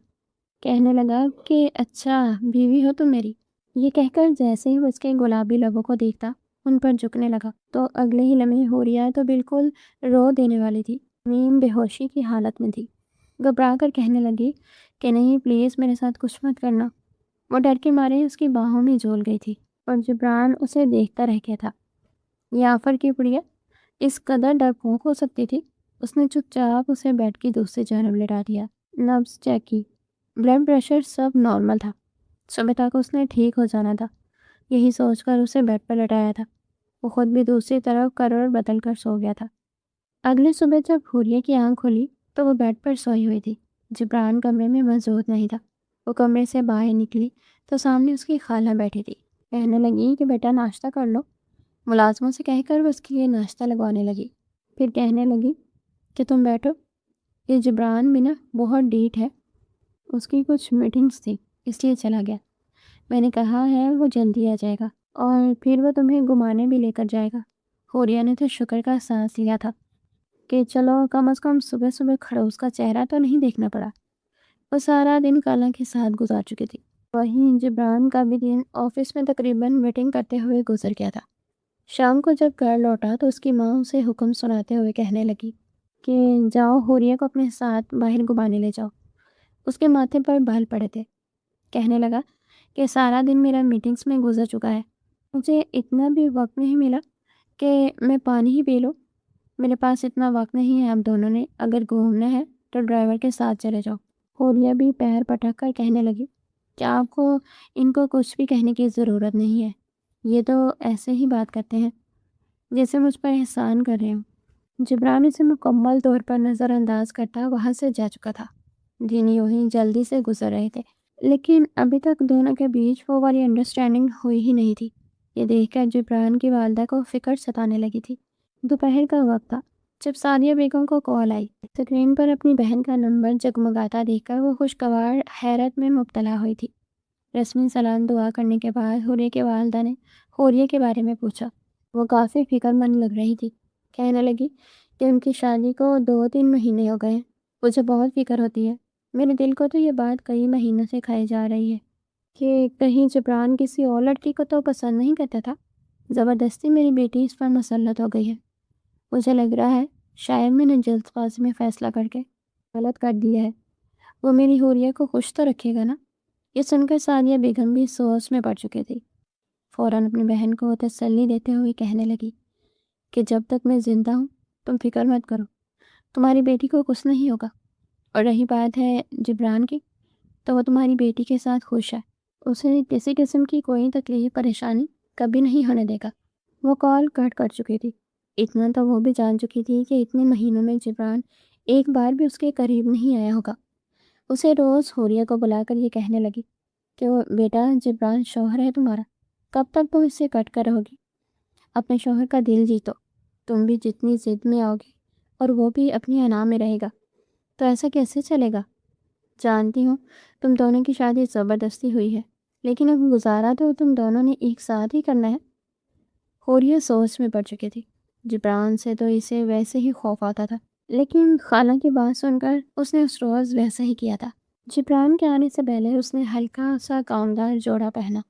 کہنے لگا کہ اچھا بیوی ہو تم میری۔ یہ کہہ کر جیسے ہی وہ اس کے گلابی لبوں کو دیکھتا ان پر جھکنے لگا تو اگلے ہی لمحے حوریہ تو بالکل رو دینے والی تھی، نیم بے ہوشی کی حالت میں تھی۔ گھبرا کر کہنے لگی کہ نہیں پلیز میرے ساتھ کچھ مت کرنا۔ وہ ڈر کے مارے اس کی باہوں میں جھول گئی تھی اور جبران اسے دیکھتا رہ گیا تھا۔ یہ آفر کی پڑیا اس قدر ڈرپوک ہو سکتی تھی؟ اس نے چپ چاپ اسے بیڈ کی دوسری جانب لٹا دیا، نبض چیک کی، بلڈ پریشر سب نارمل تھا، صبح تک اس نے ٹھیک ہو جانا تھا۔ یہی سوچ کر اسے بیڈ پر لٹایا تھا۔ وہ خود بھی دوسری طرف کروٹ بدل کر سو گیا تھا۔ اگلی صبح جب حوریہ کی آنکھ کھلی تو وہ بیڈ پر سوئی ہوئی تھی۔ جبران کمرے میں موجود نہیں تھا۔ وہ کمرے سے باہر نکلی تو سامنے اس کی خالہ بیٹھی تھی۔ کہنے لگی کہ بیٹا ناشتہ کر لو۔ ملازموں سے کہہ کر وہ اس کے لیے ناشتہ لگوانے لگی۔ پھر کہنے لگی کہ تم بیٹھو، یہ جبران بھی نا بہت ڈیٹ ہے، اس کی کچھ میٹنگز تھی اس لیے چلا گیا۔ میں نے کہا ہے وہ جلدی آ جائے گا اور پھر وہ تمہیں گھمانے بھی لے کر جائے گا۔ حوریہ نے تو شکر کا سانس لیا تھا کہ چلو کم از کم صبح صبح خڑوس کا چہرہ تو نہیں دیکھنا پڑا۔ وہ سارا دن خالہ کے ساتھ گزار چکی تھی۔ وہیں جبران کا بھی دن آفس میں تقریباً میٹنگ کرتے ہوئے گزر گیا تھا۔ شام کو جب گھر لوٹا تو اس کی ماں اسے حکم سناتے ہوئے کہنے لگی کہ جاؤ حوریہ کو اپنے ساتھ باہر گھمانے لے جاؤ۔ اس کے ماتھے پر بال پڑے تھے۔ کہنے لگا کہ سارا دن میرا میٹنگز میں گزر چکا ہے، مجھے اتنا بھی وقت نہیں ملا کہ میں پانی ہی پی لوں۔ میرے پاس اتنا وقت نہیں ہے، آپ دونوں نے اگر گھومنا ہے تو ڈرائیور کے ساتھ چلے جاؤ۔ حوریہ بھی پیر پٹک کر کہنے لگی کہ آپ کو ان کو کچھ بھی کہنے کی ضرورت نہیں ہے، یہ تو ایسے ہی بات کرتے ہیں جیسے مجھ پر احسان کر رہے ہوں۔ جبران اسے مکمل طور پر نظر انداز کرتا وہاں سے جا چکا تھا۔ دن یوں ہی جلدی سے گزر رہے تھے، لیکن ابھی تک دونوں کے بیچ وہ والی انڈرسٹینڈنگ ہوئی ہی نہیں تھی۔ یہ دیکھ کر جبران کی والدہ کو فکر ستانے لگی تھی۔ دوپہر کا وقت تھا جب سعدیہ بیگم کو کال آئی۔ اسکرین پر اپنی بہن کا نمبر جگمگاتا دیکھ کر وہ خوشگوار حیرت میں مبتلا ہوئی تھی۔ رسمی سلام دعا کرنے کے بعد حوریہ کی والدہ نے حوریہ کے بارے میں پوچھا۔ وہ کافی فکر مند لگ رہی تھی۔ کہنے لگی کہ ان کی شادی کو 2-3 مہینے ہو گئے ہیں، مجھے بہت فکر ہوتی ہے۔ میرے دل کو تو یہ بات کئی مہینوں سے کھائی جا رہی ہے کہ کہیں جبران کسی اور لڑکی کو تو پسند نہیں کرتا تھا۔ زبردستی میری بیٹی اس پر مسلط ہو گئی ہے۔ مجھے لگ رہا ہے شاید میں نے جلد بازی میں فیصلہ کر کے غلط کر دیا ہے۔ وہ میری حوریہ کو خوش تو رکھے گا نا؟ یہ سن کر سعدیہ بیگم بھی سوچ میں پڑ چکی تھی۔ فوراً اپنی بہن کو تسلی دیتے ہوئے کہنے لگی کہ جب تک میں زندہ ہوں تم فکر مت کرو، تمہاری بیٹی کو کچھ نہیں ہوگا۔ اور رہی بات ہے جبران کی، تو وہ تمہاری بیٹی کے ساتھ خوش ہے، اسے کسی قسم کی کوئی تکلیف پریشانی کبھی نہیں ہونے دے گا۔ وہ کال کٹ کر چکی تھی۔ اتنا تو وہ بھی جان چکی تھی کہ اتنے مہینوں میں جبران ایک بار بھی اس کے قریب نہیں آیا ہوگا۔ اسے روز حوریہ کو بلا کر یہ کہنے لگی کہ وہ بیٹا جبران شوہر ہے تمہارا، کب تک تم اس سے کٹ کر رہو گی؟ اپنے شوہر کا دل جیتو، تم بھی جتنی ضد میں آؤ گی اور وہ بھی اپنی انا میں رہے گا تو ایسا کیسے چلے گا؟ جانتی ہوں تم دونوں کی شادی زبردستی ہوئی ہے، لیکن اب گزارا تو تم دونوں نے ایک ساتھ ہی کرنا ہے۔ حوریہ سوچ میں پڑ چکی تھی۔ جبران سے تو اسے ویسے ہی خوف آتا تھا، لیکن خالہ کی بات سن کر اس نے اس روز ویسا ہی کیا تھا۔ جبران کے آنے سے پہلے اس نے ہلکا سا گاؤندار جوڑا پہنا،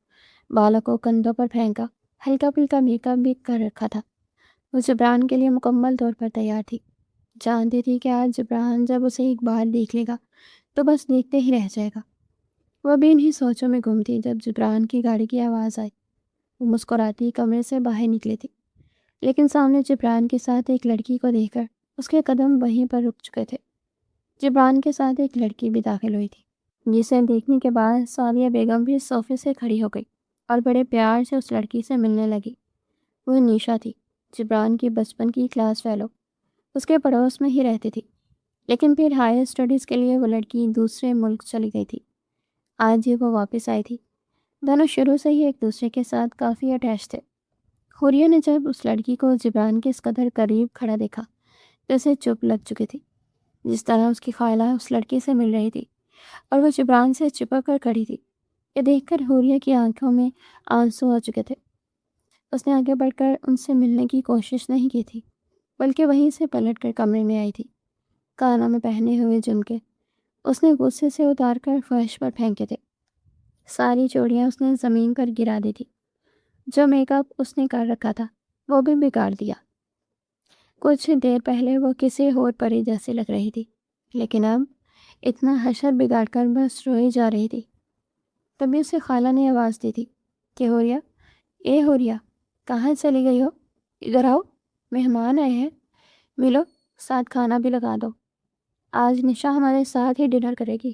بالوں کو کندھوں پر پھینکا، ہلکا پھلکا میک اپ بھی کر رکھا تھا۔ وہ جبران کے لیے مکمل طور پر تیار تھی۔ جانتی تھی کہ آج جبران جب اسے ایک بار دیکھ لے گا تو بس دیکھتے ہی رہ جائے گا۔ وہ بھی انہی سوچوں میں گم تھی جب جبران کی گاڑی کی آواز آئی۔ وہ مسکراتی کمرے سے باہر نکلی تھی، لیکن سامنے جبران کے ساتھ ایک لڑکی کو دیکھ کر اس کے قدم وہیں پر رک چکے تھے۔ جبران کے ساتھ ایک لڑکی بھی داخل ہوئی تھی، جسے دیکھنے کے بعد سعدیہ بیگم بھی صوفے سے کھڑی ہو گئی اور بڑے پیار سے اس لڑکی سے ملنے لگی۔ وہ نیشا تھی، جبران کی بچپن کی کلاس فیلو، اس کے پڑوس میں ہی رہتی تھی، لیکن پھر ہائر اسٹڈیز کے لیے وہ لڑکی دوسرے ملک چلی گئی تھی۔ آج ہی وہ واپس آئی تھی۔ دونوں شروع سے ہی ایک دوسرے کے ساتھ کافی اٹیچ تھے۔ حوریہ نے جب اس لڑکی کو جبران کے اس قدر قریب کھڑا دیکھا تو اسے چپ لگ چکی تھی۔ جس طرح اس کی خالہ اس لڑکی سے مل رہی تھی اور وہ جبران سے چپک کر کھڑی تھی، یہ دیکھ کر حوریہ کی آنکھوں میں آنسو آ چکے تھے۔ اس نے آگے بڑھ کر ان سے ملنے کی کوشش نہیں کی تھی، بلکہ وہیں سے پلٹ کر کمرے میں آئی تھی۔ کانوں میں پہنے ہوئے جھمکے اس نے غصے سے اتار کر فرش پر پھینکے تھے۔ ساری چوڑیاں اس نے زمین پر گرا دی تھی۔ جو میک اپ اس نے کر رکھا تھا وہ بھی بگاڑ دیا۔ کچھ دیر پہلے وہ کسی اور پری جیسی لگ رہی تھی، لیکن اب اتنا حشر بگاڑ کر بس روئی جا رہی تھی۔ تبھی اسے خالہ نے آواز دی تھی کہ حوریہ، اے حوریہ، کہاں چلی گئی ہو؟ ادھر آؤ، مہمان آئے ہیں، ملو، ساتھ کھانا بھی لگا دو۔ آج نشا ہمارے ساتھ ہی ڈنر کرے گی۔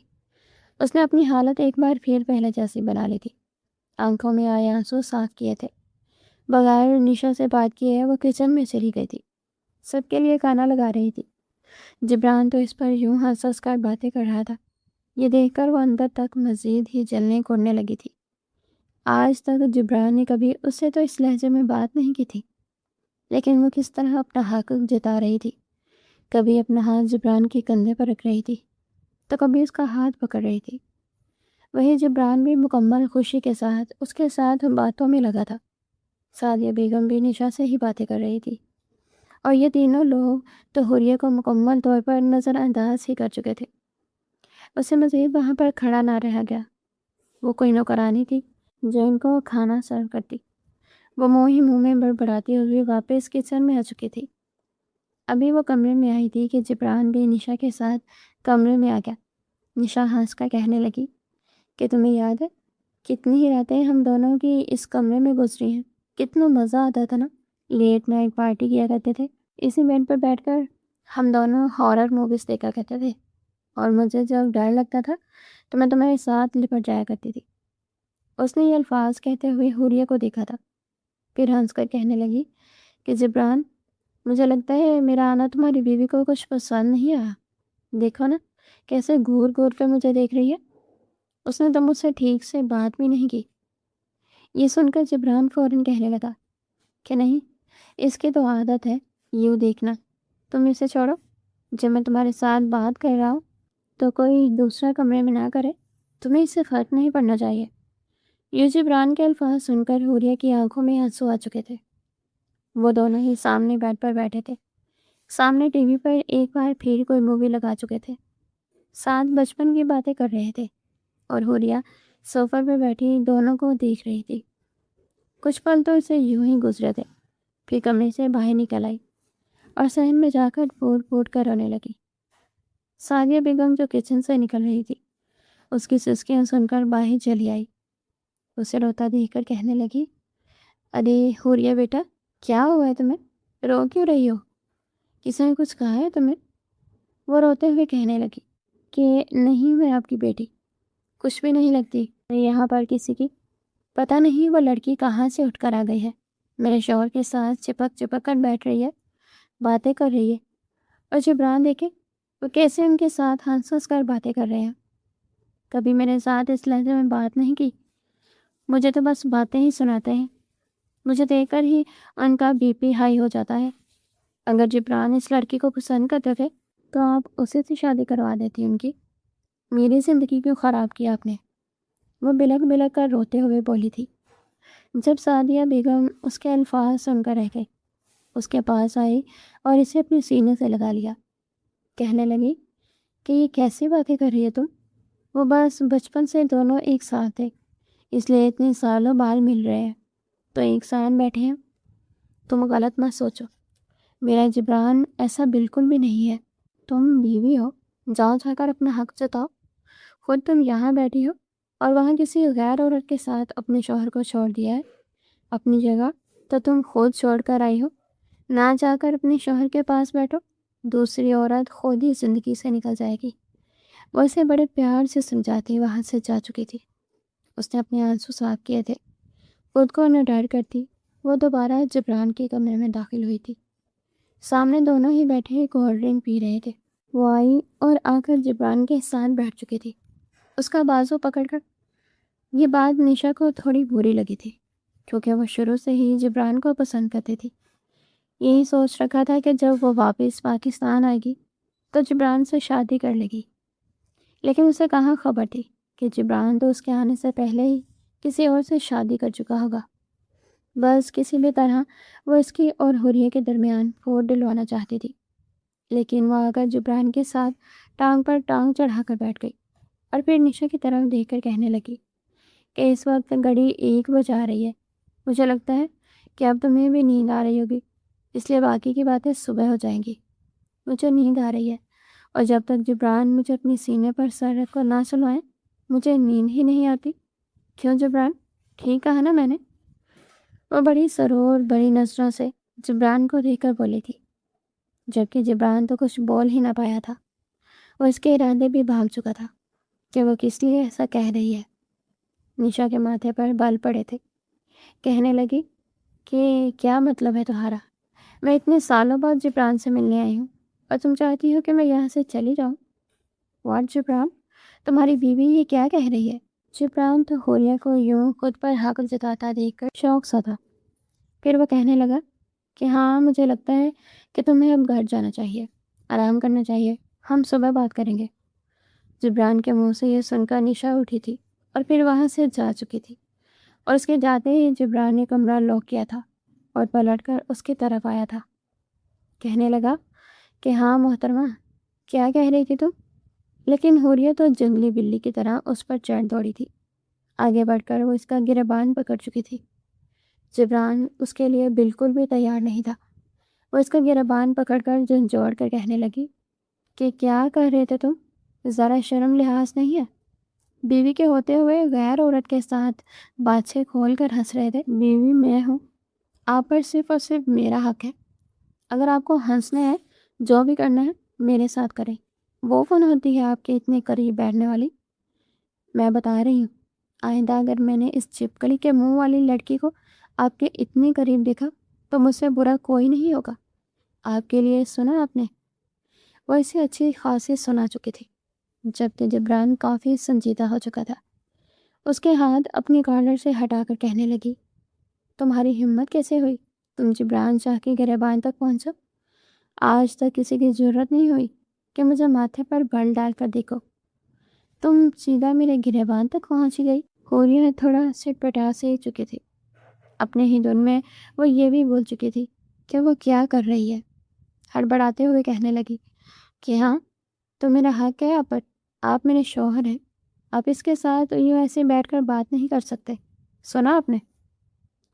اس نے اپنی حالت ایک بار پھر پہلے جیسی بنا لی تھی۔ آنکھوں میں آئے آنسو صاف کیے تھے۔ بغیر نشا سے بات کیے وہ کچن میں چلی گئی تھی۔ سب کے لیے کھانا لگا رہی تھی۔ جبران تو اس پر یوں ہنس ہنس کر باتیں کر رہا تھا۔ یہ دیکھ کر وہ اندر تک مزید ہی جلنے کوڑنے لگی تھی۔ آج تک جبران نے کبھی اس سے تو اس لہجے میں بات نہیں کی تھی، لیکن وہ کس طرح اپنا حق جتا رہی تھی۔ کبھی اپنا ہاتھ جبران کے کندھے پر رکھ رہی تھی تو کبھی اس کا ہاتھ پکڑ رہی تھی۔ وہی جبران بھی مکمل خوشی کے ساتھ اس کے ساتھ باتوں میں لگا تھا۔ سعدیہ بیگم بھی نشا سے ہی باتیں کر رہی تھی، اور یہ تینوں لوگ تو حوریہ کو مکمل طور پر نظر انداز ہی کر چکے تھے۔ اسے مزید وہاں پر کھڑا نہ رہا گیا۔ وہ کوئی نوکرانی تھی جو ان کو کھانا سرو کرتی۔ وہ منہ ہی منہ میں بڑبڑاتی ہوئی واپس کچن میں آ چکی تھی۔ ابھی وہ کمرے میں آئی تھی کہ جبران بھی نشا کے ساتھ کمرے میں آ گیا۔ نشا ہنس کر کہنے لگی کہ تمہیں یاد ہے کتنی ہی راتیں ہم دونوں کی اس کمرے میں گزری ہیں، کتنا مزہ آتا تھا نا۔ لیٹ نائٹ پارٹی کیا کرتے تھے، اسی بیڈ پر بیٹھ کر ہم دونوں ہارر موویز دیکھا کرتے تھے، اور مجھے جب ڈر لگتا تھا تو میں تمہارے ساتھ لپٹ جایا کرتی تھی۔ اس نے یہ الفاظ کہتے ہوئے حوریہ کو دیکھا تھا، پھر ہنس کر کہنے لگی کہ جبران، مجھے لگتا ہے میرا آنا تمہاری بیوی کو کچھ پسند نہیں آیا۔ دیکھو نا کیسے گھور گھور کر مجھے دیکھ رہی ہے۔ اس نے تو مجھ سے ٹھیک سے بات بھی نہیں کی۔ یہ سن کر جبران فوراً کہنے لگا کہ نہیں، اس کی تو عادت ہے یوں دیکھنا، تم اسے چھوڑو۔ جب میں تمہارے ساتھ بات کر رہا ہوں تو کوئی دوسرا کمرے میں نہ کرے، تمہیں اس سے فرق نہیں پڑنا چاہیے۔ یہ جبران کے الفاظ سن کر حوریہ کی آنکھوں میں آنسو آ چکے تھے۔ وہ دونوں ہی سامنے بیڈ پر بیٹھے تھے، سامنے ٹی وی پر ایک بار پھر کوئی مووی لگا چکے تھے، ساتھ بچپن کی باتیں کر رہے تھے، اور حوریہ صوفہ پہ بیٹھی دونوں کو دیکھ رہی تھی۔ کچھ پل تو اسے یوں ہی گزرے تھے، پھر کمرے سے باہر نکل آئی اور صحن میں جا کر پھوٹ پھوٹ کر رونے لگی۔ سعدیہ بیگم جو کچن سے نکل رہی تھی، اس کی سسکیاں سن کر باہر چلی آئی۔ اسے روتا دیکھ کر کہنے لگی، ارے حوریہ بیٹا، کیا ہوا ہے تمہیں؟ رو کیوں رہی ہو؟ کسی نے کچھ کہا ہے تمہیں؟ وہ روتے ہوئے کہنے لگی کہ نہیں، میں آپ کی بیٹی کچھ بھی نہیں لگتی یہاں پر کسی کی۔ پتہ نہیں وہ لڑکی کہاں سے اٹھ کر آ گئی ہے، میرے شوہر کے ساتھ چپک چپک کر بیٹھ رہی ہے، باتیں کر رہی ہے، اور جبران دیکھے وہ کیسے ان کے ساتھ ہنس ہنس کر باتیں کر رہے ہیں۔ کبھی میرے ساتھ اس لہجے میں بات نہیں کی، مجھے تو بس باتیں ہی سناتے ہیں۔ مجھے دیکھ کر ہی ان کا بی پی ہائی ہو جاتا ہے۔ اگر جبران اس لڑکی کو پسند کرتے تھے تو آپ اسے سے شادی کروا دیتی ان کی، میری زندگی کیوں خراب کیا آپ نے؟ وہ بلک بلک کر روتے ہوئے بولی تھی۔ جب سعدیہ بیگم اس کے الفاظ سن کر رہ گئی، اس کے پاس آئی اور اسے اپنے سینے سے لگا لیا، کہنے لگی کہ یہ کیسی باتیں کر رہی ہے تم؟ وہ بس بچپن سے دونوں ایک ساتھ تھے، اس لیے اتنے سالوں بعد مل رہے ہیں تو ایک ساتھ بیٹھے ہیں۔ تم غلط مت سوچو، میرا جبران ایسا بالکل بھی نہیں ہے۔ تم بیوی ہو، جاؤ جا کر اپنا حق جتاؤ۔ خود تم یہاں بیٹھی ہو اور وہاں کسی غیر عورت کے ساتھ اپنے شوہر کو چھوڑ دیا ہے۔ اپنی جگہ تو تم خود چھوڑ کر آئی ہو، نہ جا کر اپنے شوہر کے پاس بیٹھو، دوسری عورت خود ہی زندگی سے نکل جائے گی۔ وہ اسے بڑے پیار سے سمجھاتی وہاں سے جا چکی تھی۔ اس نے اپنے آنسو صاف کیے تھے، خود کو نہ ڈر کرتی وہ دوبارہ جبران کے کمرے میں داخل ہوئی تھی۔ سامنے دونوں ہی بیٹھے کولڈ ڈرنک پی رہے تھے۔ وہ آئی اور آ کر جبران کے ساتھ بیٹھ چکی تھی، اس کا بازو پکڑ کر۔ یہ بات نشا کو تھوڑی بری لگی تھی، کیونکہ وہ شروع سے ہی جبران کو پسند کرتی تھی۔ یہی سوچ رکھا تھا کہ جب وہ واپس پاکستان آئے گی تو جبران سے شادی کر لے گی، لیکن اسے کہاں خبر تھی کہ جبران تو اس کے آنے سے پہلے ہی کسی اور سے شادی کر چکا ہوگا۔ بس کسی بھی طرح وہ اس کی اور حوریہ کے درمیان پھوٹ ڈلوانا چاہتی تھی، لیکن وہ آ کر جبران کے ساتھ ٹانگ پر ٹانگ چڑھا کر بیٹھ گئی، اور پھر نشا کی طرف دیکھ کر کہنے لگی کہ اس وقت گھڑی 1 بجا رہی ہے، مجھے لگتا ہے کہ اب تمہیں بھی نیند آ رہی ہوگی، اس لیے باقی کی باتیں صبح ہو جائیں گی۔ مجھے نیند آ رہی ہے، اور جب تک جبران مجھے اپنی سینے پر سر رکھ کر نہ سلائیں مجھے نیند ہی نہیں آتی۔ کیوں جبران، ٹھیک کہا نا میں نے؟ وہ بڑی سرور بڑی نظروں سے جبران کو دیکھ کر بولی تھی، جبکہ جبران تو کچھ بول ہی نہ پایا تھا۔ وہ اس کے ارادے بھی بھاگ چکا تھا کہ وہ کس لیے ایسا کہہ رہی ہے۔ نشا کے ماتھے پر بال پڑے تھے، کہنے لگی کہ کیا مطلب ہے تمہارا؟ میں اتنے سالوں بعد جبران سے ملنے آئی ہوں اور تم چاہتی ہو کہ میں یہاں سے چلی جاؤں؟ واٹ جبران، تمہاری بیوی یہ کیا کہہ رہی ہے؟ جبران تو حوریہ کو یوں خود پر حق جتاتا دیکھ کر شوق سا تھا۔ پھر وہ کہنے لگا کہ ہاں، مجھے لگتا ہے کہ تمہیں اب گھر جانا چاہیے، آرام کرنا چاہیے، ہم صبح بات کریں گے۔ جبران کے منہ سے یہ سن کر نشا اٹھی تھی اور پھر وہاں سے جا چکی تھی، اور اس کے جاتے ہی جبران نے کمرہ لاک کیا تھا اور پلٹ کر اس کی طرف آیا تھا۔ کہنے لگا کہ ہاں محترمہ، کیا کہہ رہی تھی تم؟ لیکن حوریہ تو جنگلی بلی کی طرح اس پر چڑھ دوڑی تھی۔ آگے بڑھ کر وہ اس کا گریبان پکڑ چکی تھی۔ جبران اس کے لیے بالکل بھی تیار نہیں تھا۔ وہ اس کا گریبان پکڑ کر جھنجھوڑ کر کہنے لگی کہ کیا کر رہے تھے تم؟ ذرا شرم لحاظ نہیں ہے؟ بیوی کے ہوتے ہوئے غیر عورت کے ساتھ باتیں کھول کر ہنس رہے تھے۔ بیوی میں ہوں، آپ پر صرف اور صرف میرا حق ہے۔ اگر آپ کو ہنسنا ہے، جو بھی کرنا ہے میرے ساتھ کریں۔ وہ کون ہوتی ہے آپ کے اتنے قریب بیٹھنے والی؟ میں بتا رہی ہوں، آئندہ اگر میں نے اس چپکلی کے منہ والی لڑکی کو آپ کے اتنے قریب دیکھا تو مجھ سے برا کوئی نہیں ہوگا۔ آپ کے لیے سنا آپ نے؟ وہ اسے اچھی خاصی سنا چکی تھی، جبکہ جبران کافی سنجیدہ ہو چکا تھا۔ اس کے ہاتھ اپنی کالر سے ہٹا کر کہنے لگی، تمہاری ہمت کیسے ہوئی؟ تم جبران شاہ کے گریبان تک پہنچو؟ آج تک کسی کی ضرورت نہیں ہوئی کہ مجھے ماتھے پر بل ڈال کر دیکھو، تم سیدھا میرے گریبان تک پہنچ گئی۔ حوریہ تھوڑا سٹ پٹا سے چکی تھی۔ اپنے ہی دن میں وہ یہ بھی بول چکی تھی کہ وہ کیا کر رہی ہے۔ ہڑبڑاتے ہوئے کہنے لگی کہ ہاں، تو میرا حق ہے آپ پر، آپ میرے شوہر ہیں، آپ اس کے ساتھ یوں ایسے بیٹھ کر بات نہیں کر سکتے۔ سنا آپ نے؟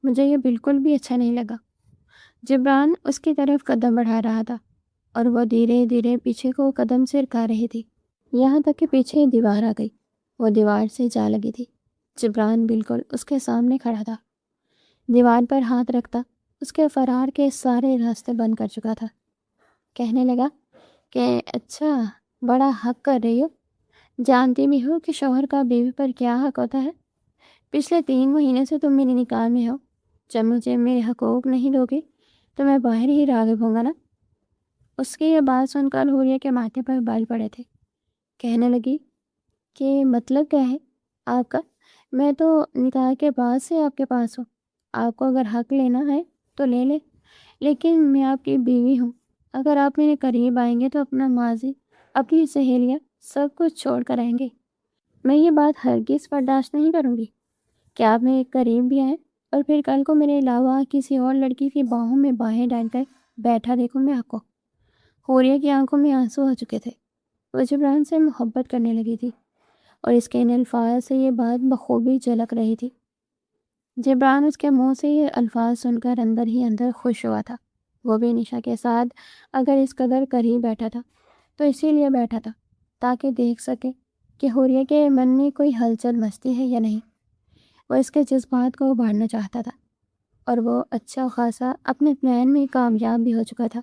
مجھے یہ بالکل بھی اچھا نہیں لگا۔ جبران اس کی طرف قدم بڑھا رہا تھا اور وہ دھیرے دھیرے پیچھے کو قدم سرکا رہی تھی، یہاں تک کہ پیچھے دیوار آ گئی۔ وہ دیوار سے جا لگی تھی۔ جبران بالکل اس کے سامنے کھڑا تھا، دیوار پر ہاتھ رکھتا اس کے فرار کے سارے راستے بند کر چکا تھا۔ کہنے لگا کہ اچھا، بڑا حق کر رہی ہو، جانتی بھی ہو کہ شوہر کا بیوی پر کیا حق ہوتا ہے۔ پچھلے 3 مہینے سے تم میری نکاح میں ہو، جب مجھے میرے حقوق نہیں دو گی تو میں باہر ہی راغب ہوں گا نا۔ اس کی یہ بات سن کر حوریہ کے ماتھے پر بال پڑے تھے۔ کہنے لگی کہ مطلب کیا ہے آپ کا؟ میں تو نکاح کے بعد سے آپ کے پاس ہوں، آپ کو اگر حق لینا ہے تو لے لے، لیکن میں آپ کی بیوی ہوں۔ اگر آپ میرے قریب آئیں گے تو اپنا ماضی، اپنی سہیلیاں، سب کچھ چھوڑ کر آئیں گے۔ میں یہ بات ہرگز برداشت نہیں کروں گی کہ آپ میرے قریب بھی آئیں اور پھر کل کو میرے علاوہ کسی اور لڑکی کی باہوں میں باہیں ڈال کر بیٹھا دیکھوں میں آپ کو۔ حوریہ کی آنکھوں میں آنسو ہو چکے تھے۔ وہ جبران سے محبت کرنے لگی تھی اور اس کے ان الفاظ سے یہ بات بخوبی جھلک رہی تھی۔ جبران اس کے منہ سے یہ الفاظ سن کر اندر ہی اندر خوش ہوا تھا۔ وہ بھی نشا کے ساتھ اگر اس قدر قریب بیٹھا تھا تو اسی لیے بیٹھا تھا تاکہ دیکھ سکے کہ حوریہ کے من میں کوئی ہلچل مچتی ہے یا نہیں۔ وہ اس کے جذبات کو ابھارنا چاہتا تھا اور وہ اچھا خاصا اپنے پلان میں کامیاب بھی ہو چکا تھا۔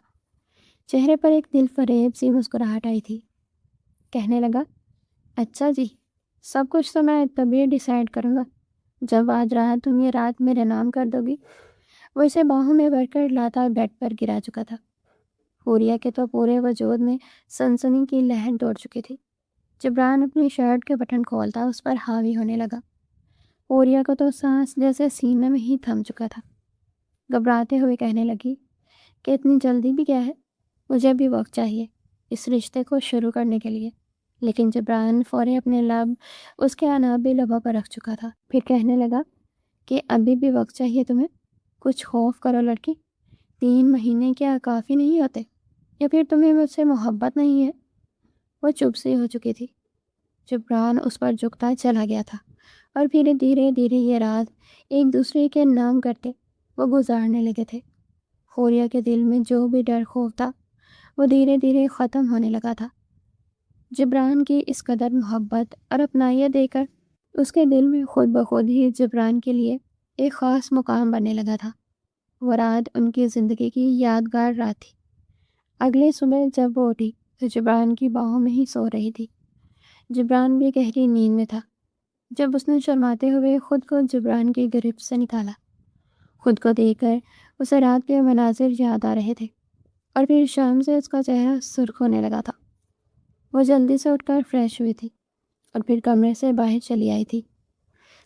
چہرے پر ایک دل فریب سی مسکراہٹ آئی تھی۔ کہنے لگا، اچھا جی، سب کچھ تو میں تبھی ڈیسائیڈ کروں گا جب آج رات تم یہ رات میرے نام کر دو گی۔ وہ اسے باہوں میں بھر کر لاتا بیڈ پر گرا چکا تھا۔ حوریہ کے تو پورے وجود میں سنسنی کی لہر دوڑ چکی تھی۔ جبران اپنی شرٹ کے بٹن کھولتا اس پر حاوی ہونے لگا۔ حوریہ کو تو سانس جیسے سینے میں ہی تھم چکا تھا۔ گھبراتے ہوئے کہنے لگی کہ اتنی جلدی بھی کیا ہے، مجھے بھی وقت چاہیے اس رشتے کو شروع کرنے کے لیے۔ لیکن جبران فوری اپنے لب اس کے انابی لبوں پر رکھ چکا تھا۔ پھر کہنے لگا کہ ابھی بھی وقت چاہیے تمہیں؟ کچھ خوف کرو لڑکی، 3 مہینے کیا کافی نہیں ہوتے؟ یا پھر تمہیں مجھ سے محبت نہیں ہے؟ وہ چپ سی ہو چکی تھی۔ جبران اس پر جھکتا چلا گیا تھا اور پھر دھیرے دھیرے یہ رات ایک دوسرے کے نام کرتے وہ گزارنے لگے تھے۔ حوریہ کے دل میں جو بھی ڈر خوف تھا وہ دھیرے دھیرے ختم ہونے لگا تھا۔ جبران کی اس قدر محبت اور اپنائیت دے کر اس کے دل میں خود بخود ہی جبران کے لیے ایک خاص مقام بننے لگا تھا۔ وہ رات ان کی زندگی کی یادگار رات تھی۔ اگلے صبح جب وہ اٹھی تو جبران کی باہوں میں ہی سو رہی تھی۔ جبران بھی گہری نیند میں تھا جب اس نے شرماتے ہوئے خود کو جبران کی گرفت سے نکالا۔ خود کو دیکھ کر اسے رات کے مناظر یاد آ رہے تھے اور پھر شام سے اس کا چہرہ سرخ ہونے لگا تھا۔ وہ جلدی سے اٹھ کر فریش ہوئی تھی اور پھر کمرے سے باہر چلی آئی تھی۔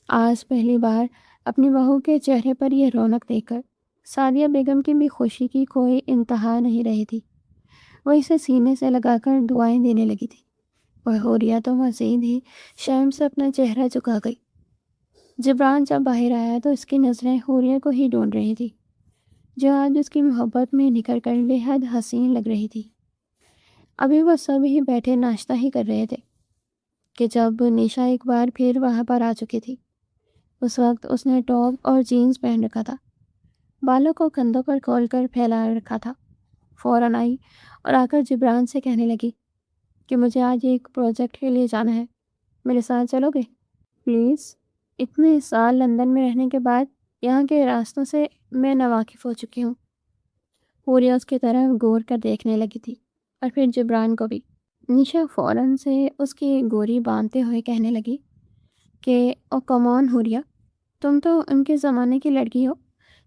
آج پہلی بار اپنی بہو کے چہرے پر یہ رونق دیکھ کر سعدیہ بیگم کی بھی خوشی کی کوئی انتہا نہیں رہی تھی۔ وہ اسے سینے سے لگا کر دعائیں دینے لگی تھی اور حوریہ تو مزید ہی شرم سے اپنا چہرہ جھکا گئی۔ جبران جب باہر آیا تو اس کی نظریں حوریہ کو ہی ڈھونڈ رہی تھی، جو آج اس کی محبت میں نکھر کر بے حد حسین لگ رہی تھی۔ ابھی وہ سب ہی بیٹھے ناشتہ ہی کر رہے تھے کہ جب نیشا ایک بار پھر وہاں پر آ چکی تھی۔ اس وقت اس نے ٹاپ اور جینز پہن رکھا تھا، بالوں کو کندھوں پر کھول کر پھیلا رکھا تھا۔ فوراً آئی اور آ کر جبران سے کہنے لگی کہ مجھے آج ایک پروجیکٹ کے لیے جانا ہے، میرے ساتھ چلو گے پلیز؟ اتنے سال لندن میں رہنے کے بعد یہاں کے راستوں سے میں ناواقف ہو چکی ہوں۔ حوریہ اس کی طرف غور کر دیکھنے لگی تھی اور پھر جبران کو بھی۔ نیشا فوراً سے اس کی گوری باندھتے ہوئے کہنے لگی کہ او کم آن حوریہ، تم تو ان کے زمانے کی لڑکی ہو،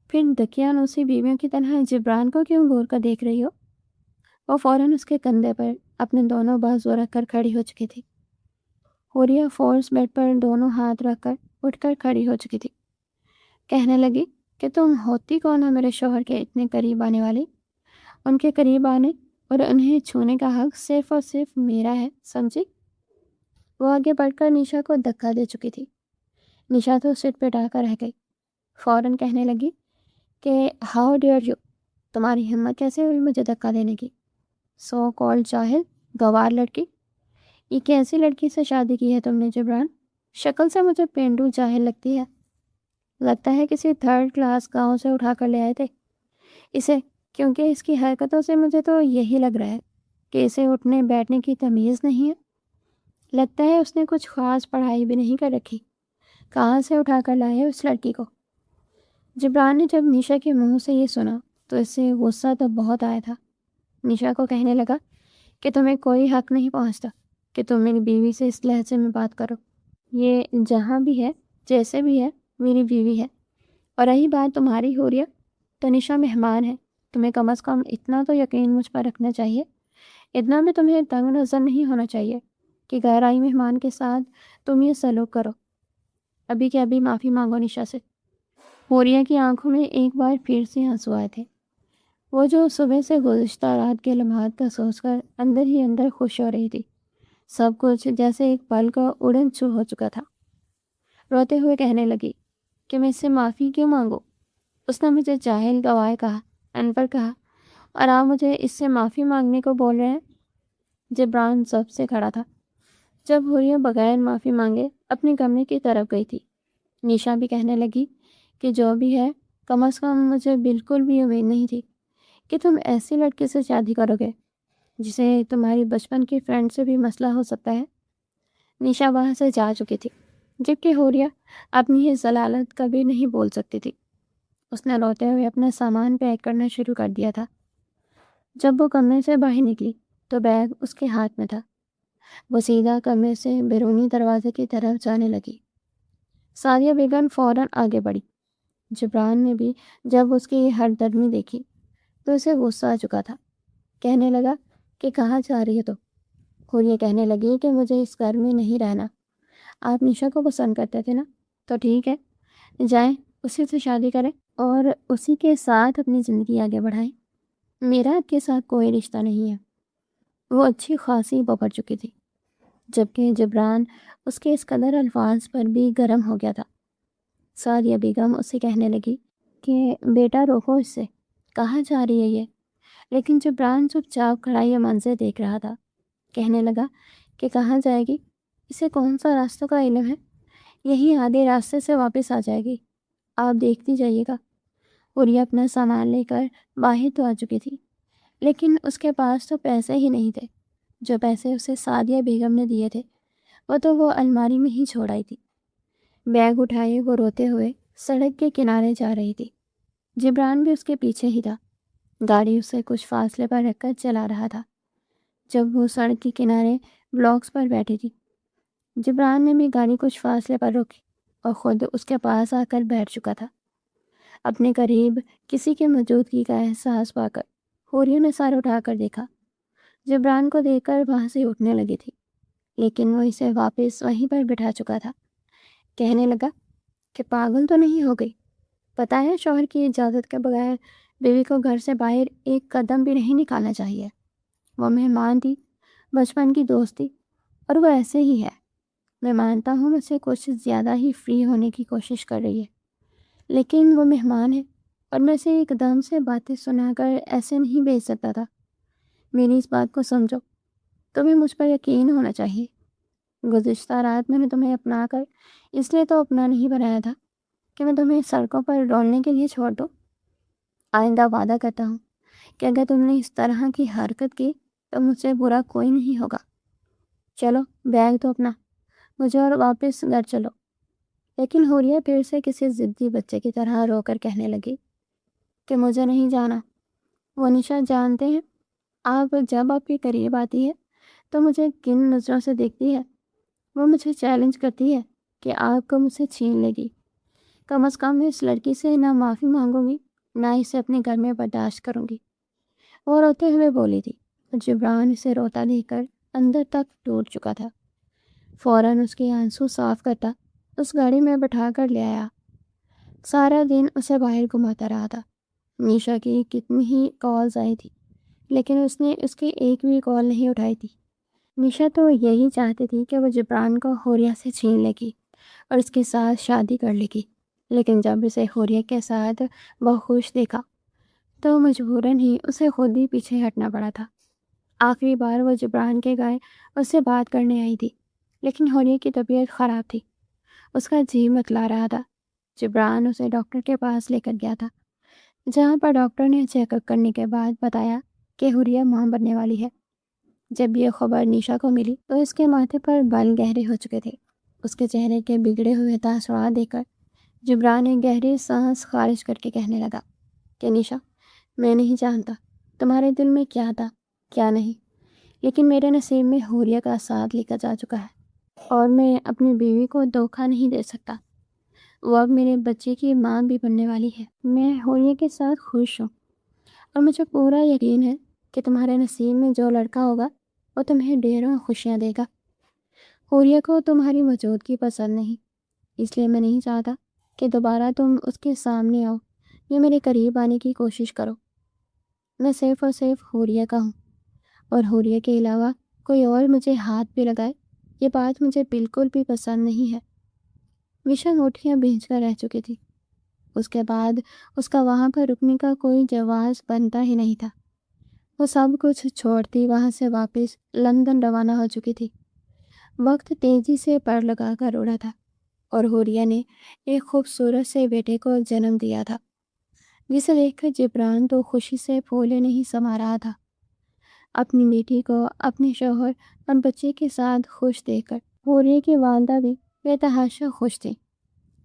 پھر دقیانوسی بیویوں کی طرح جبران کو کیوں غور کر دیکھ رہی ہو؟ وہ فوراً اس کے کندھے پر اپنے دونوں بازو رکھ کر کھڑی ہو چکی تھی۔ حوریہ فورس بیڈ پر دونوں ہاتھ رکھ کر اٹھ کر کھڑی ہو چکی تھی۔ کہنے لگی کہ تم ہوتی کون ہو میرے شوہر کے اتنے قریب آنے والی؟ ان کے قریب آنے اور انہیں چھونے کا حق صرف اور صرف میرا ہے، سمجھی؟ وہ آگے بڑھ کر نیشا کو دھکا دے چکی تھی۔ نیشا تو سٹ پہ ڈا کر رہ گئی۔ فوراً کہنے لگی کہ ہاؤ ڈیئر یو، تمہاری ہمت کیسے ہوئی مجھے دھکا دینے کی؟ سو کالڈ جاہل، گوار لڑکی، یہ کیسی لڑکی سے شادی کی ہے تم نے جبران؟ شکل سے مجھے پینڈو جاہل لگتی ہے، لگتا ہے کسی تھرڈ کلاس گاؤں سے اٹھا کر لے آئے تھے اسے، کیونکہ اس کی حرکتوں سے مجھے تو یہی لگ رہا ہے کہ اسے اٹھنے بیٹھنے کی تمیز نہیں ہے۔ لگتا ہے اس نے کچھ خاص پڑھائی بھی نہیں کر رکھی، کہاں سے اٹھا کر لائے اس لڑکی کو؟ جبران نے جب نیشا کے منہ سے یہ سنا تو اس سے غصہ تو بہت آیا تھا۔ نیشا کو کہنے لگا کہ تمہیں کوئی حق نہیں پہنچتا کہ تم میری بیوی سے اس لہجے میں بات کرو۔ یہ جہاں بھی ہے، جیسے بھی ہے، میری بیوی ہے۔ اور رہی بات تمہاری حوریہ، تو نیشا مہمان ہے، تمہیں کم از کم اتنا تو یقین مجھ پر رکھنا چاہیے، اتنا بھی تمہیں تنگ نظر نہیں ہونا چاہیے کہ غیر آئی مہمان کے ساتھ تم یہ سلوک کرو۔ ابھی کے ابھی معافی مانگو نیشا سے۔ حوریہ کی آنکھوں میں ایک بار پھر سے آنسو آئے تھے۔ وہ جو صبح سے گزشتہ رات کے لمحات کا سوچ کر اندر ہی اندر خوش ہو رہی تھی، سب کچھ جیسے ایک پل کا اڑن چھو ہو چکا تھا۔ روتے ہوئے کہنے لگی کہ میں اس سے معافی کیوں مانگوں؟ اس نے مجھے جاہل، گنوار کہا، ان پڑھ کہا، اور آپ مجھے اس سے معافی مانگنے کو بول رہے ہیں؟ جبران سب سے کھڑا تھا جب حوریہ بغیر معافی مانگے اپنے کمرے کی طرف گئی تھی۔ نیشا بھی کہنے لگی کہ جو بھی ہے، کم از کم مجھے بالکل بھی امید نہیں تھی کہ تم ایسی لڑکی سے شادی کرو گے جسے تمہاری بچپن کی فرینڈ سے بھی مسئلہ ہو سکتا ہے۔ نیشا وہاں سے جا چکی تھی، جبکہ حوریہ اپنی یہ ضلالت کبھی نہیں بول سکتی تھی۔ اس نے روتے ہوئے اپنا سامان پیک کرنا شروع کر دیا تھا۔ جب وہ کمرے سے باہر نکلی تو بیگ اس کے ہاتھ میں تھا۔ وہ سیدھا کمرے سے بیرونی دروازے کی طرف جانے لگی۔ سعدیہ بیگم فوراً آگے بڑھی۔ جبران نے بھی جب اس کی ہردرمی دیکھی تو اسے غصہ آ چکا تھا۔ کہنے لگا کہ کہاں جا رہی ہے تو؟ حوریہ کہنے لگی کہ مجھے اس گھر میں نہیں رہنا۔ آپ نیشا کو پسند کرتے تھے نا، تو ٹھیک ہے، جائیں اسی سے شادی کریں اور اسی کے ساتھ اپنی زندگی آگے بڑھائیں۔ میرا آپ کے ساتھ کوئی رشتہ نہیں ہے۔ وہ اچھی خاصی ببر چکی تھی، جبکہ جبران اس کے اس قدر الفاظ پر بھی گرم ہو گیا تھا۔ سعدیہ بیگم اسے کہنے لگی کہ بیٹا روکو اس سے، کہاں جا رہی ہے یہ؟ لیکن جبران چپ چاپ کھڑا یہ منظر دیکھ رہا تھا۔ کہنے لگا کہ کہاں جائے گی؟ اسے کون سا راستوں کا علم ہے؟ یہی آدھے راستے سے واپس آ جائے گی، آپ دیکھتی جائیے گا۔ حوریہ اپنا سامان لے کر باہر تو آ چکی تھی، لیکن اس کے پاس تو پیسے ہی نہیں تھے۔ جو پیسے اسے سعدیہ بیگم نے دیے تھے وہ تو وہ الماری میں ہی چھوڑ آئی تھی۔ بیگ اٹھائے وہ روتے ہوئے سڑک کے کنارے جا رہی تھی۔ جبران بھی اس کے پیچھے ہی تھا، گاڑی اسے کچھ فاصلے پر رکھ کر چلا رہا تھا۔ جب وہ سڑک کے کنارے بلاکس پر بیٹھی تھی، جبران نے بھی گاڑی کچھ فاصلے پر روکی اور خود اس کے پاس آ کر بیٹھ چکا تھا۔ اپنے قریب کسی کے موجودگی کا احساس پا کر حوریہ نے سر اٹھا کر دیکھا۔ جبران کو دیکھ کر وہاں سے اٹھنے لگی تھی، لیکن وہ اسے واپس وہیں پر بٹھا چکا تھا۔ کہنے لگا کہ پاگل تو نہیں ہو گئی؟ پتہ ہے شوہر کی اجازت کے بغیر بیوی کو گھر سے باہر ایک قدم بھی نہیں نکالنا چاہیے۔ وہ مہمان تھی، بچپن کی دوست تھی، اور وہ ایسے ہی ہے۔ میں مانتا ہوں مجھ سے کچھ زیادہ ہی فری ہونے کی کوشش کر رہی ہے، لیکن وہ مہمان ہے اور میں اسے ایک دم سے باتیں سنا کر ایسے نہیں بھیج سکتا تھا۔ میری اس بات کو سمجھو، تمہیں مجھ پر یقین ہونا چاہیے۔ گزشتہ رات میں نے تمہیں اپنا کر اس لیے تو اپنا نہیں بنایا تھا کہ میں تمہیں سڑکوں پر ڈولنے کے لیے چھوڑ دوں۔ آئندہ وعدہ کرتا ہوں کہ اگر تم نے اس طرح کی حرکت کی تو مجھ سے برا کوئی نہیں ہوگا۔ چلو بیگ تو اپنا، مجھے اور واپس گھر چلو۔ لیکن حوریہ پھر سے کسی ضدی بچے کی طرح رو کر کہنے لگی کہ مجھے نہیں جانا۔ وہ نشا جانتے ہیں آپ جب آپ کے قریب آتی ہے تو مجھے کن نظروں سے دیکھتی ہے۔ وہ مجھے چیلنج کرتی ہے کہ آپ کو مجھ سے چھین لے گی۔ کم از کم میں اس لڑکی سے نہ معافی مانگوں گی، نہ اسے اپنے گھر میں برداشت کروں گی۔ وہ روتے ہوئے بولی تھی۔ جبران اسے روتا دیکھ کر اندر تک ٹوٹ چکا تھا۔ فوراً اس کے آنسو صاف کرتا اس گاڑی میں بٹھا کر لے آیا۔ سارا دن اسے باہر گھماتا رہا تھا۔ نیشا کی کتنی ہی کالز آئی تھی، لیکن اس نے اس کی ایک بھی کال نہیں اٹھائی تھی۔ نیشا تو یہی چاہتی تھی کہ وہ جبران کو حوریہ سے چھین لے گی اور اس کے ساتھ شادی کر لے گی، لیکن جب اسے حوریہ کے ساتھ وہ خوش دیکھا تو مجبوراً ہی اسے خود ہی پیچھے ہٹنا پڑا تھا۔ آخری بار وہ جبران کے گھر اس سے بات کرنے آئی تھی، لیکن حوریہ کی طبیعت خراب تھی، اس کا جی متلا رہا تھا۔ جبران اسے ڈاکٹر کے پاس لے کر گیا تھا، جہاں پر ڈاکٹر نے چیک اپ کرنے کے بعد بتایا کہ حوریہ ماں بننے والی ہے۔ جب یہ خبر نیشا کو ملی تو اس کے ماتھے پر بال گہرے ہو چکے تھے۔ اس کے چہرے کے بگڑے ہوئے تاثرات دیکھ کر جبران نے گہری سانس خارج کر کے کہنے لگا کہ نیشا، میں نہیں جانتا تمہارے دل میں کیا تھا کیا نہیں، لیکن میرے نصیب میں حوریہ کا ساتھ لکھا جا چکا ہے اور میں اپنی بیوی کو دھوکہ نہیں دے سکتا۔ وہ اب میرے بچے کی ماں بھی بننے والی ہے۔ میں حوریہ کے ساتھ خوش ہوں اور مجھے پورا یقین ہے کہ تمہارے نصیب میں جو لڑکا ہوگا وہ تمہیں ڈھیروں خوشیاں دے گا۔ حوریہ کو تمہاری موجودگی پسند نہیں، اس لیے میں نہیں چاہتا کہ دوبارہ تم اس کے سامنے آؤ یا میرے قریب آنے کی کوشش کرو۔ میں صرف اور صرف حوریہ کا ہوں، اور حوریہ کے علاوہ کوئی اور مجھے ہاتھ بھی لگائے یہ بات مجھے بالکل بھی پسند نہیں ہے۔ نیشا نوٹیاں بھیج کر رہ چکی تھی۔ اس کے بعد اس کا وہاں پر رکنے کا کوئی جواز بنتا ہی نہیں تھا۔ وہ سب کچھ چھوڑتی وہاں سے واپس لندن روانہ ہو چکی تھی۔ وقت تیزی سے پر لگا کر اڑا تھا اور حوریہ نے ایک خوبصورت سے بیٹے کو جنم دیا تھا، جسے دیکھ کر جبران تو خوشی سے پھولے نہیں سما رہا تھا۔ اپنی بیٹی کو اپنے شوہر اور بچے کے ساتھ خوش دیکھ کر حوریہ کی والدہ بھی بے تحاشا خوش تھی،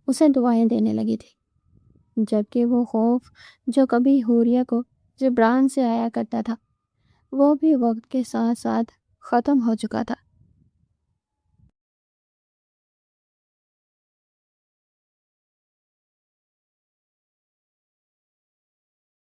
اسے دعائیں دینے لگی تھی۔ جبکہ وہ خوف جو کبھی حوریہ کو جبران سے آیا کرتا تھا وہ بھی وقت کے ساتھ ساتھ ختم ہو چکا تھا۔